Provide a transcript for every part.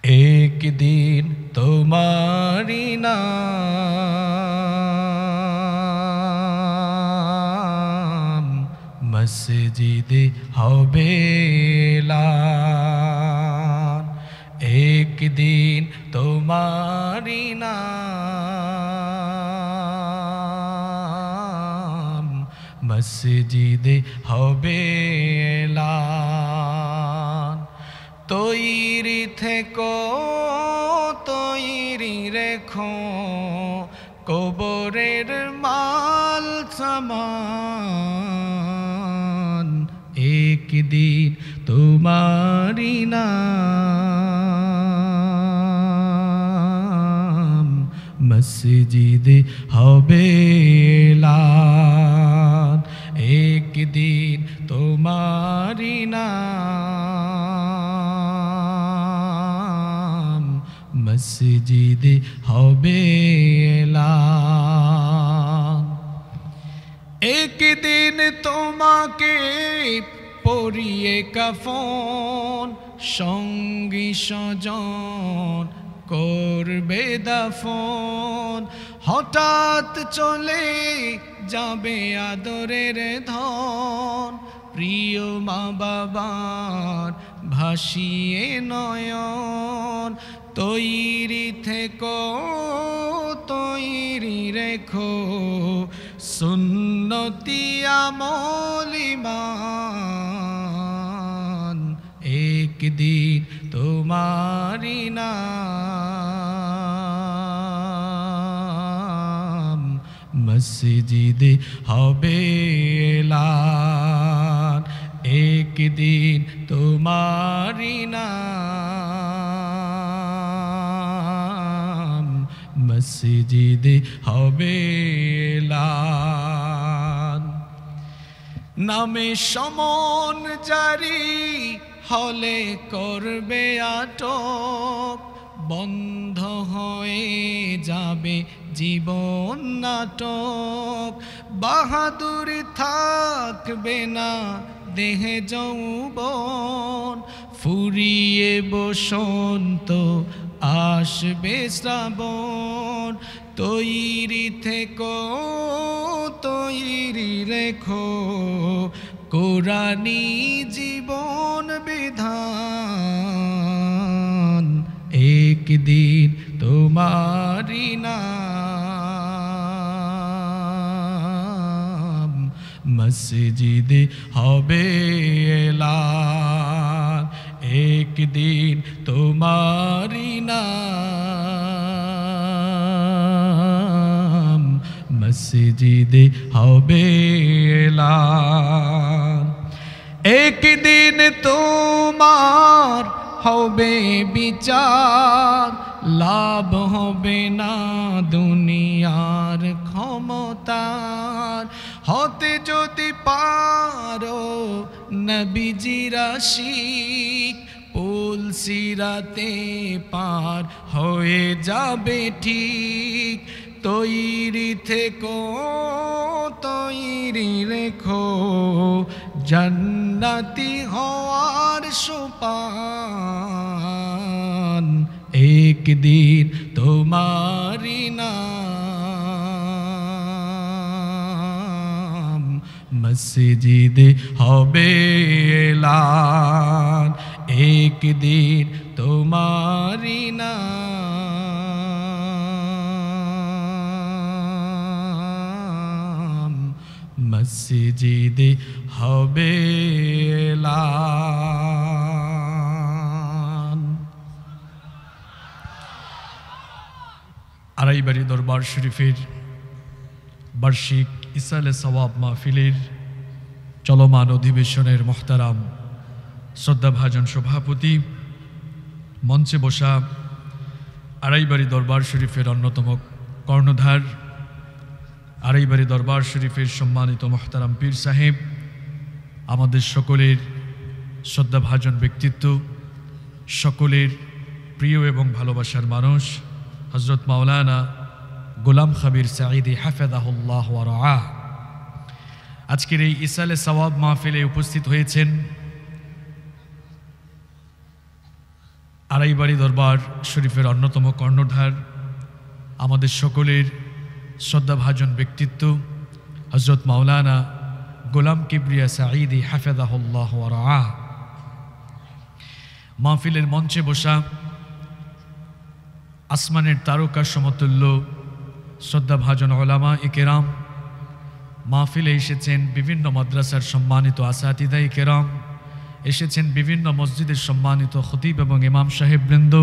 एक दिन तुम्हारी नाम मस्जिदे होबे ऐलान। एक दिन तुम्हारी नाम मस्जिदे होबे ऐलान। तैरी থেকো তৈরি রেখো কবরের মাল সামান। একদিন তোমারি নাম মসজিদে হবে এলান। একদিন তোমারি নাম মসজিদে হবে এলান। একদিন তোমাকে পরিয়ে কাফন সঙ্গী স্বজন করবে দাফন। হঠাৎ চলে যাবে আদরের ধন প্রিয় মা বাবার ভাসিয়ে নয়ন। তৈরি থেকো তৈরি রেখো সুন্নতি আমল ঈমান। একদিন তোমারি নাম মসজিদে হবে এলান। একদিন তোমারি নাম মসজিদে হবে এলান। নামে সমন জারি হলে করবে আটক বন্ধ হয়ে যাবে জীবন নাটক। বাহাদুরি থাকবে না দেহে যৌবন ফুরিয়ে বসন্ত আসবে শ্রাবণ। তৈরি থেকো তৈরি রেখো কোরআনী জীবন বিধান। একদিন তোমারি নাম মসজিদে হবে এলান। একদিন তোমারি নাম মসজিদে হবে এলান। একদিন তোমার হবে বিচার লাভ হবে না দুনিয়ার ক্ষমতার। হতে যদি পারো নবীজির আশিক পুল সিরাতে পার হয়ে যাবে ঠিক। তৈরি থেকো তৈরি রেখো জান্নাতি হওয়ার সোপান। একদিন তোমারি নাম মসজিদে হবে এলান। একদিন তোমারি নাম মসজিদে হবে এলান। আড়াইবাড়ি দরবার শরীফের বার্ষিক ইসালে সওয়াব মাহফিলের চলমান অধিবেশনের মোহতারাম শ্রদ্ধাভাজন সভাপতি, মঞ্চে বসা আড়াইবাড়ি দরবার শরীফের অন্যতম কর্ণধার, আড়াইবাড়ি দরবার শরীফের সম্মানিত মোহতারাম পীর সাহেব, আমাদের সকলের শ্রদ্ধাভাজন ব্যক্তিত্ব, সকলের প্রিয় এবং ভালোবাসার মানুষ হযরত মাওলানা গোলাম খাবির সাঈদী হাফেজাহুল্লাহ ওয়া রাআহ আজকের এই ইসালে সওয়াব মাহফিলে উপস্থিত হয়েছেন আড়াইবাড়ি দরবার শরীফের অন্যতম কর্ণধার, আমাদের সকলের শ্রদ্ধাভাজন ব্যক্তিত্ব হযরত মাওলানা গোলাম কিবরিয়া সাঈদী হাফেজাহুল্লাহ ওয়া রাআহ, মাহফিলের মঞ্চে বসা আসমানের তারকার সমতুল্য শ্রদ্ধাভাজন উলামা ইকেরাম, মাহফিলে এসেছেন বিভিন্ন মাদ্রাসার সম্মানিত আসাতিদায়ে কেরাম, এসেছেন বিভিন্ন মসজিদের সম্মানিত খতিব এবং ইমাম সাহেববৃন্দ,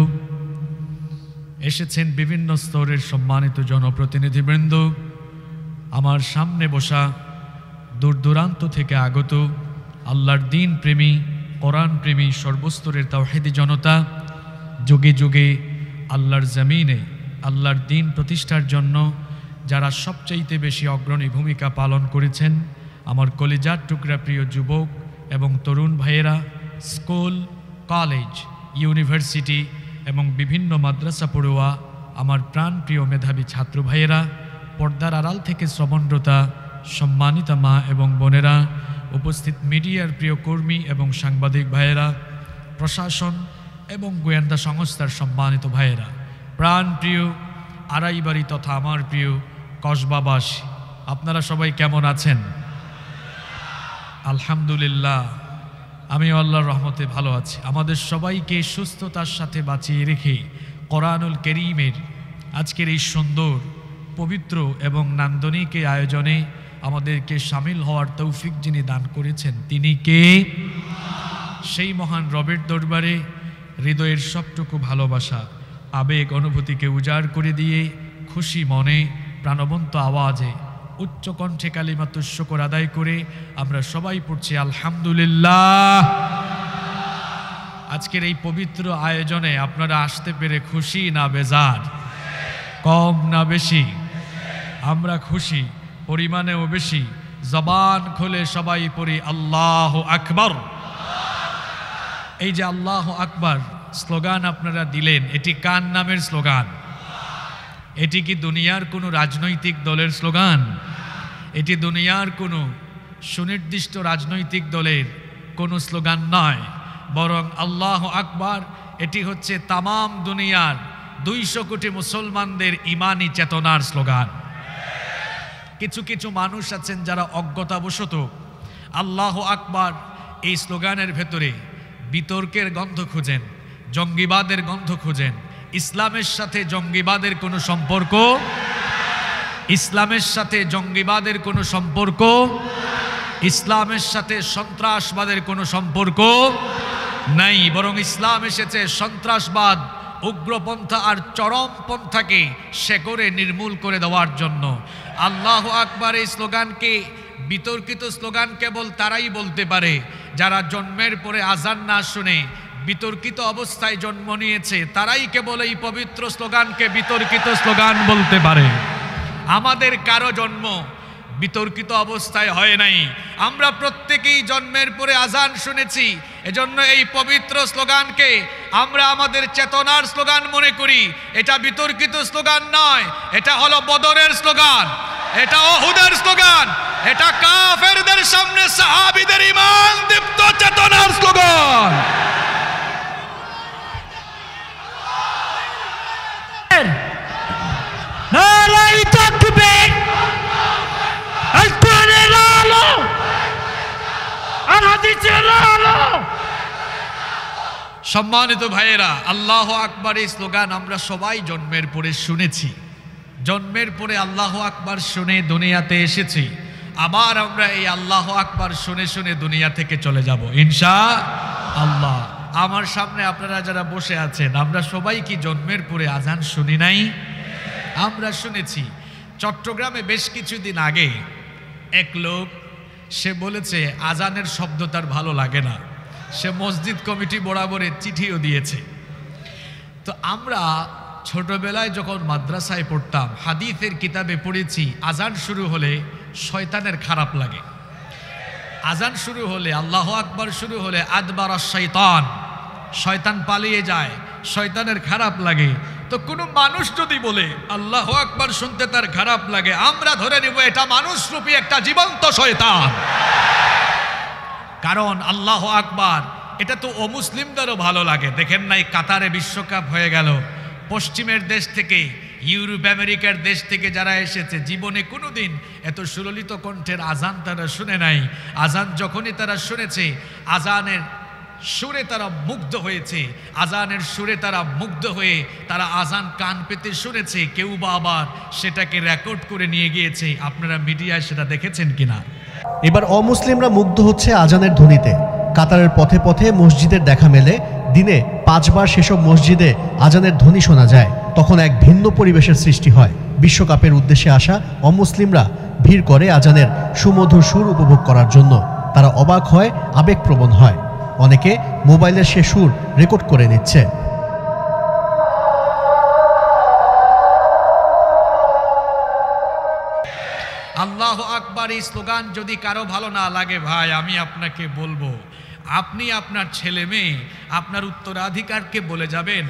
এসেছেন বিভিন্ন স্তরের সম্মানিত জনপ্রতিনিধিবৃন্দ, আমার সামনে বসা দূর দূরান্ত থেকে আগত আল্লাহর দ্বীন প্রেমী, কোরআন প্রেমী সর্বস্তরের তাওহীদি জনতা, যুগে যুগে আল্লাহর জমিনে আল্লাহর দ্বীন প্রতিষ্ঠার জন্য যারা সবচাইতে বেশি অগ্রণী ভূমিকা পালন করেছেন, আমার কলিজার টুকরা প্রিয় যুবক এবং তরুণ ভাইয়েরা, স্কুল, কলেজ, ইউনিভার্সিটি এবং বিভিন্ন মাদ্রাসা পড়ুয়া আমার প্রাণপ্রিয় মেধাবী ছাত্র ভাইয়েরা, পর্দার আড়াল থেকে শ্রবণরতা সম্মানিতা মা এবং বোনেরা, উপস্থিত মিডিয়ার প্রিয় কর্মী এবং সাংবাদিক ভাইয়েরা, প্রশাসন এবং গোয়েন্দা সংস্থার সম্মানিত ভাইয়েরা, প্রাণপ্রিয় আড়াইবাড়ি তথা আমার প্রিয় কসবাবাসী, আপনারা সবাই কেমন আছেন? আলহামদুলিল্লাহ, আমি আল্লাহর রহমতে ভালো আছি। আমাদের সবাইকে সুস্থতার সাথে বাঁচিয়ে রেখে কোরআনুল কারীমের আজকের এই সুন্দর, পবিত্র এবং নান্দনিক আয়োজনে আমাদেরকে শামিল হওয়ার তৌফিক যিনি দান করেছেন, তিনি কে? সেই মহান রবের দরবারে হৃদয়ের সবটুকু ভালোবাসা, আবেগ, অনুভূতিকে উজাড় করে দিয়ে খুশি মনে, প্রাণবন্ত আওয়াজে, উচ্চ কণ্ঠে কালিমাতুশ শুকর আদায় করে আমরা সবাই পড়ছি আলহামদুলিল্লাহ। আজকের এই পবিত্র আয়োজনে আপনারা আসতে পেরে খুশি না বেজার? কম না বেশি? আমরা খুশি, পরিমাণেও বেশি। জবান খুলে সবাই পড়ি আল্লাহু আকবার। এই যে আল্লাহু আকবার স্লোগান আপনারা দিলেন, এটি কার নামের স্লোগান? এটি কি দুনিয়ার কোনো রাজনৈতিক দলের স্লোগান? এটি দুনিয়ার কোনো সুনির্দিষ্ট রাজনৈতিক দলের কোনো স্লোগান নয়, বরং আল্লাহু আকবার এটি হচ্ছে তামাম দুনিয়ার 200 কোটি মুসলমানদের ইমানি চেতনার স্লোগান। কিছু কিছু মানুষ আছেন যারা অজ্ঞতাবশত আল্লাহু আকবার এই স্লোগানের ভেতরে বিতর্কের গন্ধ খুঁজেন, জঙ্গিবাদের গন্ধ খুঁজেন। ইসলামের সাথে জঙ্গিবাদের কোনো সম্পর্ক, ইসলামের সাথে জঙ্গিবাদের কোনো সম্পর্ক, ইসলামের সাথে সন্ত্রাসবাদের কোনো সম্পর্ক নাই, বরং ইসলাম এসেছে সন্ত্রাসবাদ, উগ্রপন্থা আর চরমপন্থাকে শেকড়ে নির্মূল করে দেওয়ার জন্য। আল্লাহু আকবার এই স্লোগানকে, বিতর্কিত স্লোগান কেবল তারাই বলতে পারে যারা জন্মের পরে আজান না শুনে বিতর্কিত অবস্থায় জন্ম নিয়েছে, তারাই কেবল এই পবিত্র স্লোগানকে বিতর্কিত স্লোগান বলতে পারে। আমাদের কারো জন্ম বিতর্কিত অবস্থায় হয় নাই, আমরা প্রত্যেকেই জন্মের পরে আজান শুনেছি। এজন্য এই পবিত্র স্লোগানকে আমরা আমাদের চেতনার স্লোগান মনে করি। এটা বিতর্কিত স্লোগান নয়, এটা হলো বদরের স্লোগান, এটা উহুদের স্লোগান, এটা কাফেরদের সামনে সাহাবীদের ঈমান দীপ্ত চেতনার স্লোগান। নারায়ে তাকবীর, আল-কোরআনের আলো, আল-হাদিসের আলো। সম্মানিত ভাইয়েরা, আল্লাহু আকবার এই স্লোগান আমরা সবাই জন্মের পরে শুনেছি। জন্মের পরে আল্লাহু আকবার শুনে দুনিয়াতে এসেছি, আবার আমরা এই আল্লাহু আকবার শুনে শুনে দুনিয়া থেকে চলে যাব ইনশাআল্লাহ। আমার সামনে আপনারা যারা বসে আছেন, আমরা সবাই কি জন্মের পরে আজান শুনি নাই? আমরা শুনেছি। চট্টগ্রামে বেশ কিছুদিন আগে এক লোক, সে বলেছে আজানের শব্দ তার ভালো লাগে না, সে মসজিদ কমিটি বরাবরের চিঠিও দিয়েছে। তো আমরা ছোটবেলায় যখন মাদ্রাসায় পড়তাম, হাদিসের কিতাবে পড়েছি আজান শুরু হলে শয়তানের খারাপ লাগে। আজান শুরু হলে, আল্লাহু আকবার শুরু হলে আদবার শয়তান, শয়তান পালিয়ে যায়, শয়তানের খারাপ লাগে। তো কোনো মানুষ যদি বলে আল্লাহু আকবার শুনতে তার খারাপ লাগে, আমরা ধরে নেব এটা মানুষরূপী একটা জীবন্ত শয়তান। কারণ আল্লাহু আকবার এটা তো অমুসলিমদেরও ভালো লাগে। দেখেন নাই কাতারে বিশ্বকাপ হয়ে গেল, পশ্চিমের দেশ থেকে, ইউরোপ আমেরিকার দেশ থেকে যারা এসেছে, জীবনে কোনোদিন এত সুললিত কণ্ঠের আজান তারা শুনে নাই। আজান যখনই তারা শুনেছে, আজানের সুরে তারা মুগ্ধ হয়েছে, আজানের সুরে তারা মুগ্ধ হয়ে তারা আজান কান পেতে শুনেছে। কেউ বা আবার সেটাকে রেকর্ড করে নিয়ে গিয়েছে। আপনারা মিডিয়ায় সেটা দেখেছেন কিনা? এবার অমুসলিমরা মুগ্ধ হচ্ছে আজানের ধ্বনিতে। কাতারের পথে পথে মসজিদের দেখা মেলে। দিনে 5 বার সেসব মসজিদে আজানের ধ্বনি শোনা যায়। তখন এক ভিন্ন পরিবেশের সৃষ্টি হয়। বিশ্বকাপের উদ্দেশ্যে আসা অমুসলিমরা ভিড় করে আজানের সুমধুর সুর উপভোগ করার জন্য। তারা অবাক হয়, আবেগপ্রবণ হয়। অনেকে মোবাইলের সে সুর রেকর্ড করে নিচ্ছে। আল্লাহ আকবার এই স্লোগান যদি কারো ভালো না লাগে, ভাই আমি আপনাকে বলবো, আপনি আপনার ছেলে মেয়ে, আপনার উত্তরাধিকারকে বলে যাবেন,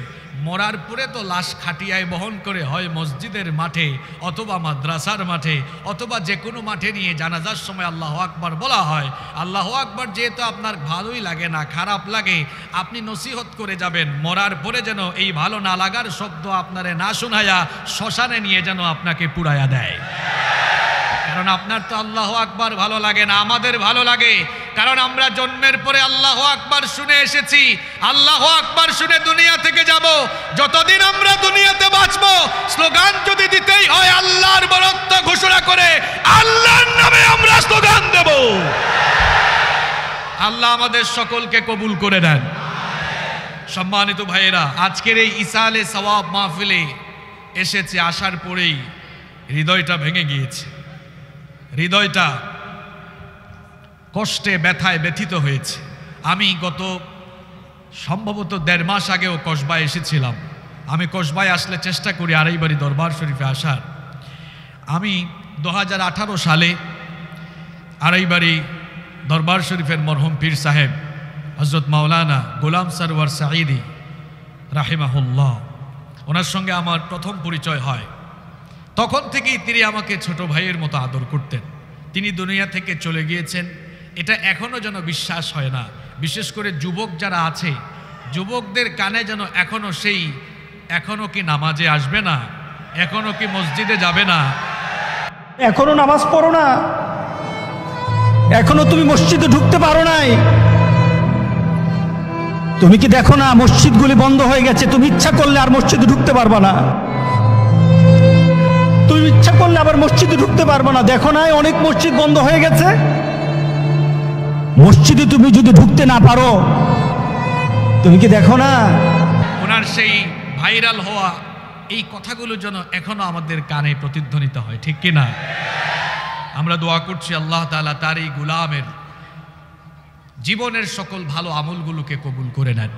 মরার পরে তো লাশ খাটিয়ায় বহন করে হয় মসজিদের মাঠে অথবা মাদ্রাসার মাঠে অথবা যে কোনো মাঠে নিয়ে জানাজার সময় আল্লাহ আকবার বলা হয়। আল্লাহ আকবার যেহেতু আপনার ভালোই লাগে না, খারাপ লাগে, আপনি নসিহত করে যাবেন, মরার পরে যেন এই ভালো না লাগার শব্দ আপনারে না শোনায়া শ্মশানে নিয়ে যেন আপনাকে পুড়ায়া দেয়। কারণ আপনার তো আল্লাহ আকবার ভালো লাগে না, আমাদের ভালো লাগে। কারণ আমরা জন্মের পরে আল্লাহ আকবার শুনে এসেছি, আল্লাহ আকবার শুনে দুনিয়া থেকে যাব। যতদিন আমরা দুনিয়াতে বাঁচবো, স্লোগান যদি দিতেই হয় আল্লাহর বরত্ব ঘোষণা করে আল্লাহর নামে আমরা স্লোগান দেব। আল্লাহ আমাদের সকলকে কবুল করে দেন। সম্মানিত ভাইয়েরা, আজকের এই ইসালে সওয়াব মাহফিলে এসেছে, আসার পরেই হৃদয়টা ভেঙে গিয়েছে। হৃদয়টা কষ্টে ব্যথায় ব্যথিত হয়েছে। আমি গত সম্ভবত 1.5 মাস আগেও কসবায় এসেছিলাম। আমি কসবায় আসলে চেষ্টা করি আড়াইবাড়ি দরবার শরীফে আসার। আমি 2018 সালে আড়াইবাড়ি দরবার শরীফের মরহুম পীর সাহেব হযরত মাওলানা গোলাম সরওয়ার সাঈদী রাহিমাহুল্লাহ, ওনার সঙ্গে আমার প্রথম পরিচয় হয়। তখন থেকেই তিনি আমাকে ছোট ভাইয়ের মতো আদর করতেন। তিনি দুনিয়া থেকে চলে গিয়েছেন, এটা এখনও যেন বিশ্বাস হয় না। বিশেষ করে যুবক যারা আছে, যুবকদের কানে যেন এখনো কি নামাজে আসবে না, এখনো কি মসজিদে যাবে না, এখনো নামাজ পড়ো না, এখনো তুমি মসজিদে ঢুকতে পারো নাই, তুমি কি দেখো না মসজিদগুলি বন্ধ হয়ে গেছে, তুমি ইচ্ছা করলে আর মসজিদে ঢুকতে পারবা না, তুমি ইচ্ছা করলে আবার মসজিদে ঢুকতে পারবো না, দেখো না অনেক মসজিদ বন্ধ হয়ে গেছে। মসজিদে তুমি যদি ঢুকতে না পারো, তুমি কি দেখো না? ওনার সেই ভাইরাল হওয়া এই কথাগুলো যেন এখনো আমাদের কানে প্রতিধ্বনিত হয়, ঠিক কিনা? আমরা দোয়া করছি আল্লাহ তাআলা তার এই গোলামের জীবনের সকল ভালো আমলগুলোকে কবুল করে নেন।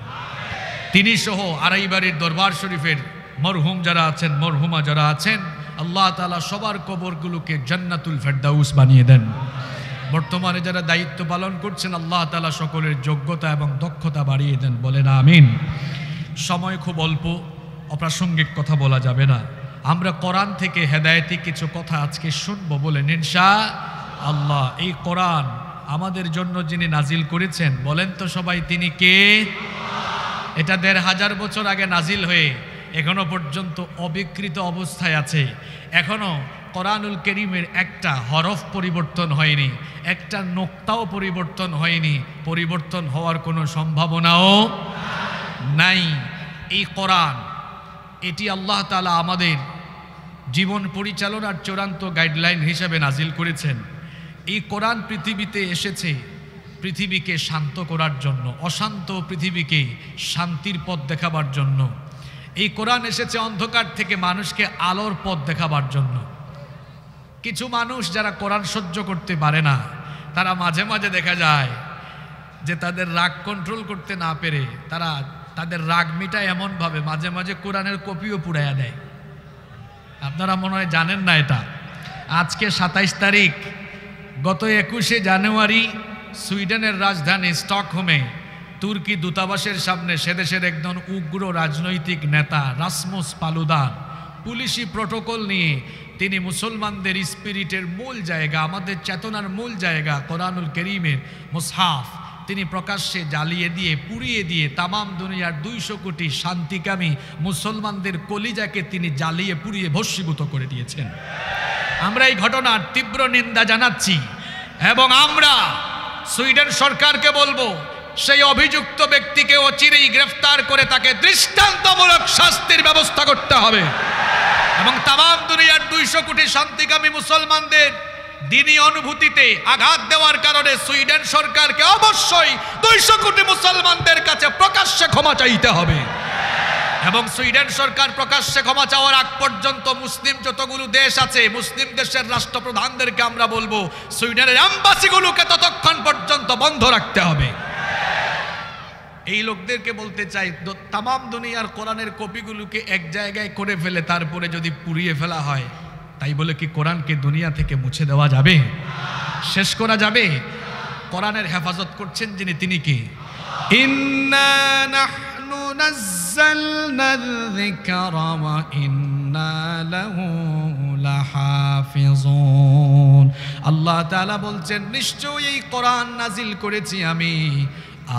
তিনি সহ আড়াইবাড়ির দরবার শরীফের মরহুম যারা আছেন, মরহুমা যারা আছেন, আল্লাহ তাআলা সবার কবরগুলোকে জান্নাতুল ফেরদাউস বানিয়ে দেন। বর্তমানে যারা দায়িত্ব পালন করছেন, আল্লাহ তাআলা সকলের যোগ্যতা এবং দক্ষতা বাড়িয়ে দেন, বলেন আমিন। সময় খুব অল্প, অপ্রাসঙ্গিক কথা বলা যাবে না। আমরা কোরআন থেকে হেদায়েতি কিছু কথা আজকে শুনবো, বলেন ইনশাআল্লাহ। এই কোরআন আমাদের জন্য যিনি নাজিল করেছেন, বলেন তো সবাই তিনি কে? এটা 1500 বছর আগে নাজিল হয়ে এখনো পর্যন্ত অবিকৃত অবস্থায় আছে। এখনো কোরআনুল কারীমের একটা হরফ পরিবর্তন হয়নি, একটা নোক্তাও পরিবর্তন হয়নি, পরিবর্তন হওয়ার কোনো সম্ভাবনাও নাই। এই কোরআন, এটি আল্লাহ তাআলা আমাদের জীবন পরিচালনার চূড়ান্ত গাইডলাইন হিসেবে নাজিল করেছেন। এই কোরআন পৃথিবীতে এসেছে পৃথিবীকে শান্ত করার জন্য, অশান্ত পৃথিবীকে শান্তির পথ দেখাবার জন্য। এই কোরআন এসেছে অন্ধকার থেকে মানুষকে আলোর পথ দেখাবার জন্য। কিছু মানুষ যারা কোরআন সহ্য করতে পারে না, তারা মাঝে মাঝে দেখা যায় যে তাদের রাগ কন্ট্রোল করতে না পেরে তারা তাদের রাগ মিটায় এমনভাবে মাঝে মাঝে কোরআনের কপিও পুড়াইয়া দেয়। আপনারা মনে হয় জানেন না এটা। আজকে 27 তারিখ, গত 21শে জানুয়ারি সুইডেনের রাজধানী স্টকহোমে তুর্কি দূতাবাসের সামনে সেদেশের একজন উগ্র রাজনৈতিক নেতা রাসমুস পালুদান পুলিশি প্রটোকল নিয়ে তিনি মুসলমানদের স্পিরিটের মূল জায়গা, আমাদের চেতনার মূল জায়গা কোরআনুল কারীমের মুসহাফ, তিনি প্রকাশ্যে জ্বালিয়ে দিয়ে পুড়িয়ে দিয়ে তামাম দুনিয়ার 200 কোটি শান্তিকামী মুসলমানদের কলিজাকে তিনি জ্বালিয়ে পুড়িয়ে ভস্মীভূত করে দিয়েছেন। আমরা এই ঘটনার তীব্র নিন্দা জানাচ্ছি এবং আমরা সুইডেন সরকারকে বলবো সেই অভিযুক্ত ব্যক্তিকে অচিরেই গ্রেফতার করে তাকে দৃষ্টান্তমূলক শাস্তির ব্যবস্থা করতে হবে এবং তামাম দুনিয়ার 200 কোটি শান্তিকামী মুসলমানদের দ্বীনি অনুভূতিতে আঘাত দেওয়ার কারণে সুইডেন সরকারকে অবশ্যই 200 কোটি মুসলমানদের কাছে প্রকাশ্যে ক্ষমা চাইতে হবে এবং সুইডেন সরকার প্রকাশ্যে ক্ষমা চাওয়ার আগ পর্যন্ত মুসলিম যতগুলো দেশ আছে মুসলিম দেশের রাষ্ট্রপ্রধানদেরকে আমরা বলবো সুইডেনের এম্বাসিগুলোকে ততক্ষণ পর্যন্ত বন্ধ রাখতে হবে। এই লোকদেরকে বলতে চাই তামাম দুনিয়ার কোরআনের কপিগুলোকে এক জায়গায় করে ফেলে তারপরে যদি পুড়িয়ে ফেলা হয় তাই বলে কি কোরআনকে দুনিয়া থেকে মুছে দেওয়া যাবে, শেষ করা যাবে? কোরআনের হেফাজত করছেন যিনি তিনি কি? ইন্না নাহনু নাযালনাল যিকরা ওয়া ইন্না লাহু লাহাফিজুন। আল্লাহ তাআলা বলছেন নিশ্চয়ই এই কোরআন নাজিল করেছি আমি,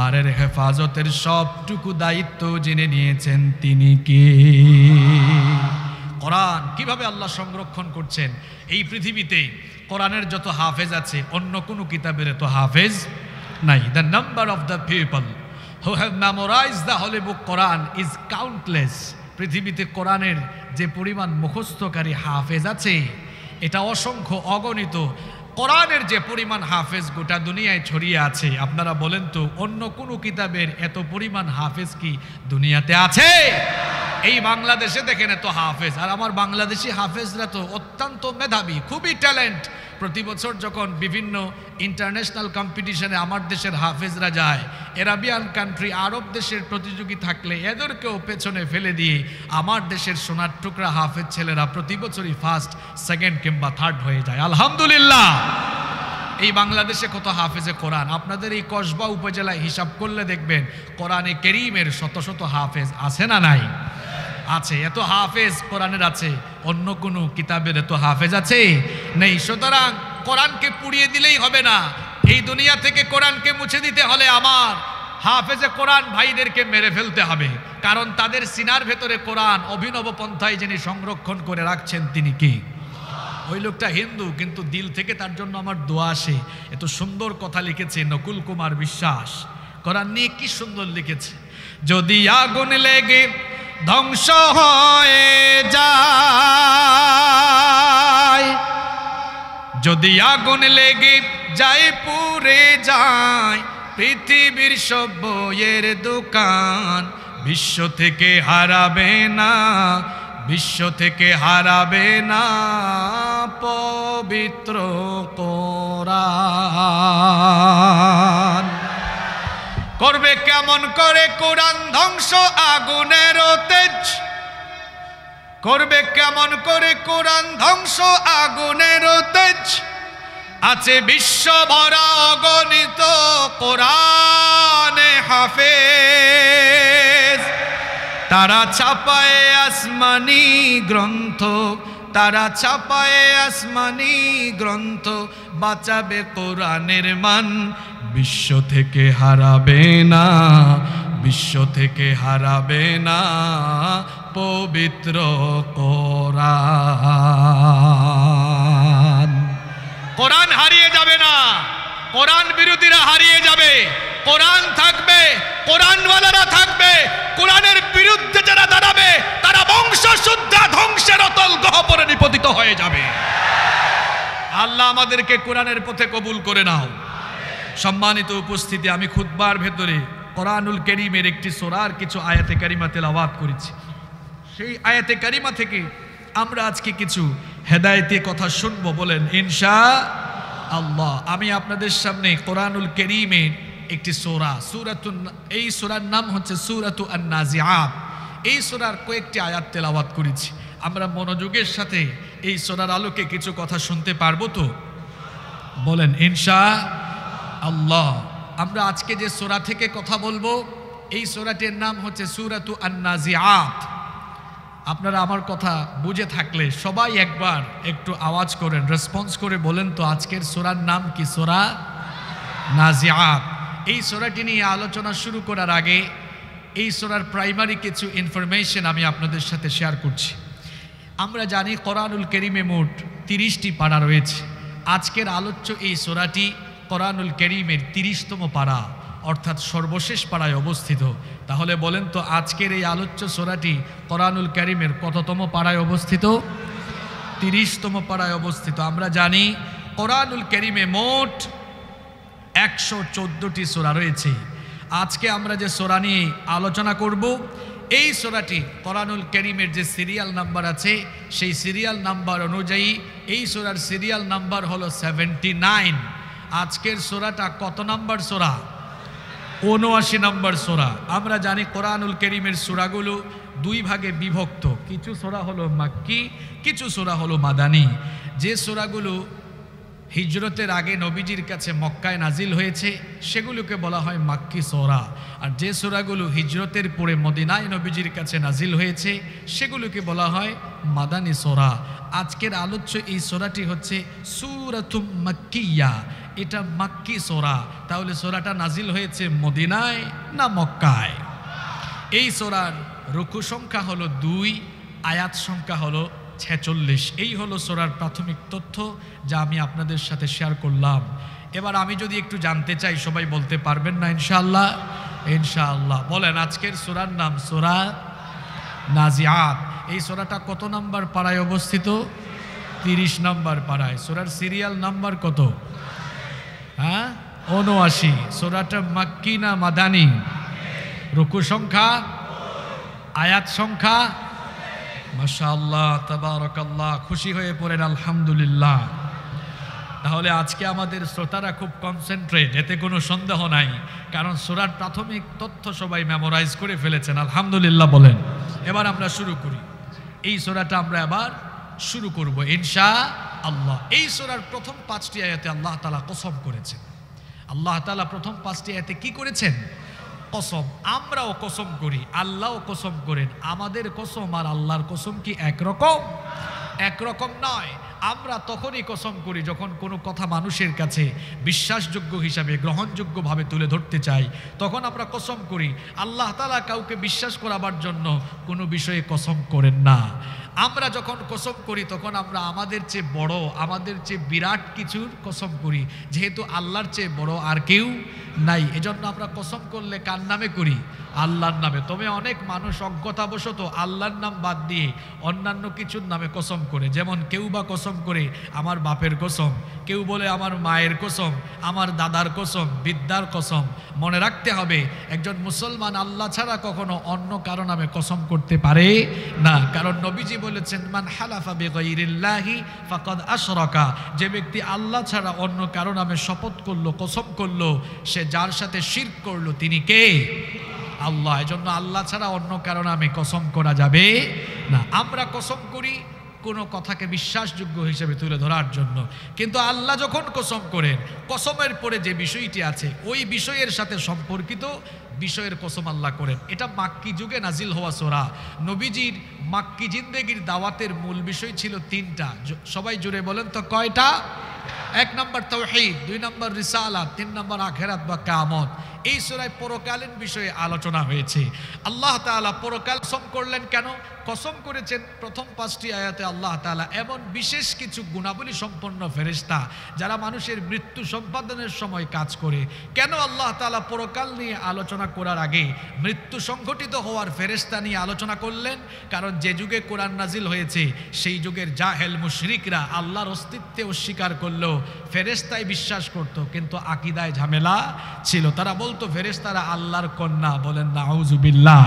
আর এর হেফাজতের সবটুকু দায়িত্ব জেনে নিয়েছেন তিনি কে। কোরআন কিভাবে আল্লাহ সংরক্ষণ করছেন? এই পৃথিবীতে কোরআনের যত হাফেজ আছে অন্য কোনো কিতাবের তো হাফেজ নাই। The number of the people who have memorised the Holi book Quran is countless. পৃথিবীতে কোরআনের যে পরিমাণ মুখস্থকারী হাফেজ আছে এটা অসংখ্য অগণিত। কোরআনের যে পরিমাণ হাফেজ গোটা দুনিয়ায় ছড়িয়ে আছে, আপনারা বলেন তো অন্য কোনো কিতাবের এত পরিমাণ হাফেজ কি দুনিয়াতে আছে? এই বাংলাদেশে দেখেন এত হাফেজ, আর আমার বাংলাদেশি হাফেজরা তো অত্যন্ত মেধাবী, খুবই ট্যালেন্ট। প্রতি বছর যখন বিভিন্ন ইন্টারন্যাশনাল কম্পিটিশনে আমার দেশের হাফেজরা যায়, এরাবিয়ান কান্ট্রি আরব দেশের প্রতিযোগী থাকলে এদেরকেও পেছনে ফেলে দিয়ে আমার দেশের সোনার টুকরা হাফেজ ছেলেরা প্রতি বছরই ফার্স্ট, সেকেন্ড কিংবা থার্ড হয়ে যায়। আলহামদুলিল্লাহ। এই বাংলাদেশে কত হাফেজে কোরআন, আপনাদের এই কসবা উপজেলায় হিসাব করলে দেখবেন কোরআনে কেরিমের শত শত হাফেজ আছে না নাই? আছে। এত হাফেজ কোরআনের আছে, অন্য কোনো কিতাবের এত হাফেজ আছে নেই। সুতরাং কোরআনকে পুড়িয়ে দিলেই হবে না, এই দুনিয়া থেকে কোরআনকে মুছে দিতে হলে আমার হাফেজে কোরআন ভাইদেরকে মেরে ফেলতে হবে, কারণ তাদের সিনার ভেতরে কোরআন অভিনব পন্থায় যিনি সংরক্ষণ করে রাখছেন তিনি কি? ওই লোকটা হিন্দু কিন্তু দিল থেকে তার জন্য আমার দোয়া আসে। এত সুন্দর কথা লিখেছে নকুল কুমার বিশ্বাস, কোরআন নিয়ে কি সুন্দর লিখেছে। যদি আগুন লেগে ধ্বংস হয়ে যায়, যদি আগুন লেগে যায় পুড়ে যায় পৃথিবীর সব বইয়ের দোকান, বিশ্ব থেকে হারাবে না, বিশ্ব থেকে হারাবে না পবিত্র কোরআন। করবে কেমন করে কোরআন ধ্বংস আগুনের তেজ, করবে কেমন করে কোরআন ধ্বংস আগুনের তেজ, আছে বিশ্ব ভরা অগণিত কোরআনে হাফেজ। তারা ছাপায় আসমানি গ্রন্থ, তারা ছাপায় আসমানি গ্রন্থ, বাঁচাবে কোরআনের মান, বিশ্ব থেকে হারাবে না, বিশ্ব থেকে হারাবে না পবিত্র কোরআন। কোরআন হারিয়ে যাবে না, কোরআন বিরোধীরা হারিয়ে যাবে, কোরআন থাকবে, কোরআনওয়ালারা থাকবে। কোরআনের বিরুদ্ধে যারা দাঁড়াবে তারা বংশশুদ্ধা ধ্বংসের অতল গহ্বরে নিপতিত হয়ে যাবে। আল্লাহ আমাদেরকে কোরআনের পথে কবুল করে নাও। সম্মানিত উপস্থিতি, আমি খুতবার ভেতরে কোরআনুল কারীমের একটি সূরার কিছু আয়াতে কারিমা তেলাওয়াত করেছি। সেই আয়াতে কারিমা থেকে আমরা আজকে কিছু হেদায়েতি কথা শুনবো, বলেন ইনশাআল্লাহ। আমি আপনাদের সামনে কোরআনুল কারীমের একটি সূরা, এই সূরার নাম হচ্ছে সূরাতু আন-নাজিআত। এই সূরার কয়েকটি আয়াত তেলাওয়াত করেছি। আমরা মনোযোগের সাথে এই সূরার আলোকে কিছু কথা শুনতে পারবো তো? বলেন ইনশাআল্লাহ। আমরা আজকে যে সূরা থেকে কথা বলবো এই সূরাটির নাম হচ্ছে সূরাতু আন-নাজিআত। আপনারা আমার কথা বুঝে থাকলে সবাই একবার একটু আওয়াজ করেন, রেসপন্স করে বলেন তো আজকের সূরার নাম কি? সূরা নাজিআত। এই সূরাটি নিয়ে আলোচনা শুরু করার আগে এই সূরার প্রাইমারি কিছু ইনফরমেশন আমি আপনাদের সাথে শেয়ার করছি। আমরা জানি কোরআনুল কারীমে মোট 30টি পারা রয়েছে। আজকের আলোচ্য এই সূরাটি কোরআনুল কারীমের 30তম পারা, অর্থাৎ সর্বশেষ পাড়ায় অবস্থিত। তাহলে বলেন তো আজকের এই আলোচ্য সূরাটি কোরআনুল কারীমের কততম পাড়ায় অবস্থিত? 30তম পাড়ায় অবস্থিত। আমরা জানি কোরআনুল কারীমে মোট 114টি সূরা রয়েছে। আজকে আমরা যে সূরা নিয়ে আলোচনা করব, এই সূরাটি কোরআনুল কারীমের যে সিরিয়াল নাম্বার আছে সেই সিরিয়াল নাম্বার অনুযায়ী এই সূরার সিরিয়াল নাম্বার হলো 79। আজকের সূরাটা কত নাম্বার সূরা? 79 নম্বর সূরা। আমরা জানি কোরআনুল কারীমের সূরাগুলো দুই ভাগে বিভক্ত, কিছু সূরা হলো মাক্কি, কিছু সূরা হলো মাদানী। যে সূরাগুলো হিজরতের আগে নবীজির কাছে মক্কায় নাজিল হয়েছে সেগুলোকে বলা হয় মাক্কি সূরা, আর যে সূরাগুলো হিজরতের পরে মদিনায় নবীজির কাছে নাজিল হয়েছে সেগুলোকে বলা হয় মাদানী সূরা। আজকের আলোচ্য এই সূরাটি হচ্ছে সূরাতুম মাক্কিয়া, এটা মাক্কি সূরা। তাহলে সূরাটা নাজিল হয়েছে মদিনায় না মক্কায়? এই সূরার রুকু সংখ্যা হলো 2, আয়াত সংখ্যা হলো 46। এই হলো সূরার প্রাথমিক তথ্য যা আমি আপনাদের সাথে শেয়ার করলাম। এবার আমি যদি একটু জানতে চাই, সবাই বলতে পারবেন না ইনশাআল্লাহ? ইনশাআল্লাহ। বলেন, আজকের সূরার নাম সূরা নাজিআত। এই সূরাটা কত নাম্বার পাড়ায় অবস্থিত? 30 নাম্বার পাড়ায়। সূরার সিরিয়াল নাম্বার কত? 79। সূরাটা মাক্কি না মাদানী? রুকু সংখ্যা, আয়াত সংখ্যা, মাশাআল্লাহ তাবারাকাল্লাহ, খুশি হয়ে পড়েন আলহামদুলিল্লাহ। তাহলে আজকে আমাদের শ্রোতারা খুব কনসেন্ট্রেট, এতে কোনো সন্দেহ নাই, কারণ সূরার প্রাথমিক তথ্য সবাই মেমোরাইজ করে ফেলেছেন। আলহামদুলিল্লাহ বলেন। এবার আমরা শুরু করি। এই সূরাটা আমরা এবার শুরু করব ইনশাআল্লাহ। এই সূরার প্রথম 5টি আয়াতে আল্লাহ তাআলা কসম করেছেন। আল্লাহ তাআলা প্রথম 5টি আয়াতে কি করেছেন? কসম। আমরাও কসম করি, আল্লাহও কসম করেন। আমাদের কসম আর আল্লাহর কসম কি একরকম? একরকম নয়। আমরা তখনই কসম করি যখন কোনো কথা মানুষের কাছে বিশ্বাসযোগ্য হিসাবে গ্রহণযোগ্যভাবে তুলে ধরতে চাই, তখন আমরা কসম করি। আল্লাহ তাআলা কাউকে বিশ্বাস করাবার জন্য কোনো বিষয়ে কসম করেন না। আমরা যখন কসম করি তখন আমরা আমাদের চেয়ে বড়, আমাদের চেয়ে বিরাট কিছুর কসম করি, যেহেতু আল্লাহর চেয়ে বড় আর কেউ নাই। এজন্য আমরা কসম করলে কার নামে করি? আল্লাহর নামে। তবে অনেক মানুষ অজ্ঞতাবশত আল্লাহর নাম বাদ দিয়ে অন্যান্য কিছুর নামে কসম করে। যেমন কেউ বা কসম করে আমার বাপের কসম, কেউ বলে আমার মায়ের কসম, আমার দাদার কসম, বিদ্যার কসম। মনে রাখতে হবে, একজন মুসলমান আল্লাহ ছাড়া কখনো অন্য কারো নামে কসম করতে পারে না, কারণ নবীজি বলেছেন মান হালাফা বিগাইরিল্লাহি ফাকাদ আশরাকা। যে ব্যক্তি আল্লাহ ছাড়া অন্য কারো নামে শপথ করলো, কসম করলো, সে যার সাথে শিরক করলো তিনি কে? আল্লাহ। এজন্য আল্লাহ ছাড়া অন্য কারো নামে কসম করা যাবে না। আমরা কসম করি কোনো কথাকে বিশ্বাসযোগ্য হিসেবে তুলে ধরার জন্য, কিন্তু আল্লাহ যখন কসম করেন, কসমের পরে যে বিষয়টি আছে ওই বিষয়ের সাথে সম্পর্কিত বিষয়ের কসম আল্লাহ করেন। এটা মাক্কি যুগে নাজিল হওয়া সূরা। নবীজির মাক্কি জিন্দেগির দাওয়াতের মূল বিষয় ছিল 3টা। সবাই জুড়ে বলেন তো কয়টা? 1 নম্বর তাওহীদ, 2 নম্বর রিসালাত, 3 নম্বর আখিরাত বা কিয়ামত। এই সূরায় পরকালীন বিষয়ে আলোচনা হয়েছে। আল্লাহ তাআলা পরকাল কসম করলেন কেন? কসম করেছেন প্রথম 5টি আয়াতে আল্লাহ তাআলা এমন বিশেষ কিছু গুণাবলী সম্পন্ন ফেরেশতা যারা মানুষের মৃত্যু সম্পাদনের সময় কাজ করে। কেন আল্লাহ তাআলা পরকাল নিয়ে আলোচনা করার আগে মৃত্যু সংঘটিত হওয়ার ফেরেশতা নিয়ে আলোচনা করলেন? কারণ যে যুগে কোরআন নাজিল হয়েছে সেই যুগের জাহেল মুশরিকরা আল্লাহর অস্তিত্বে অস্বীকার করলেও ফেরেশতায় বিশ্বাস করত, কিন্তু আকীদায় ঝামেলা ছিল। তারা বলতো ফেরেশতারা আল্লাহর কন্যা। বলেন নাউযুবিল্লাহ।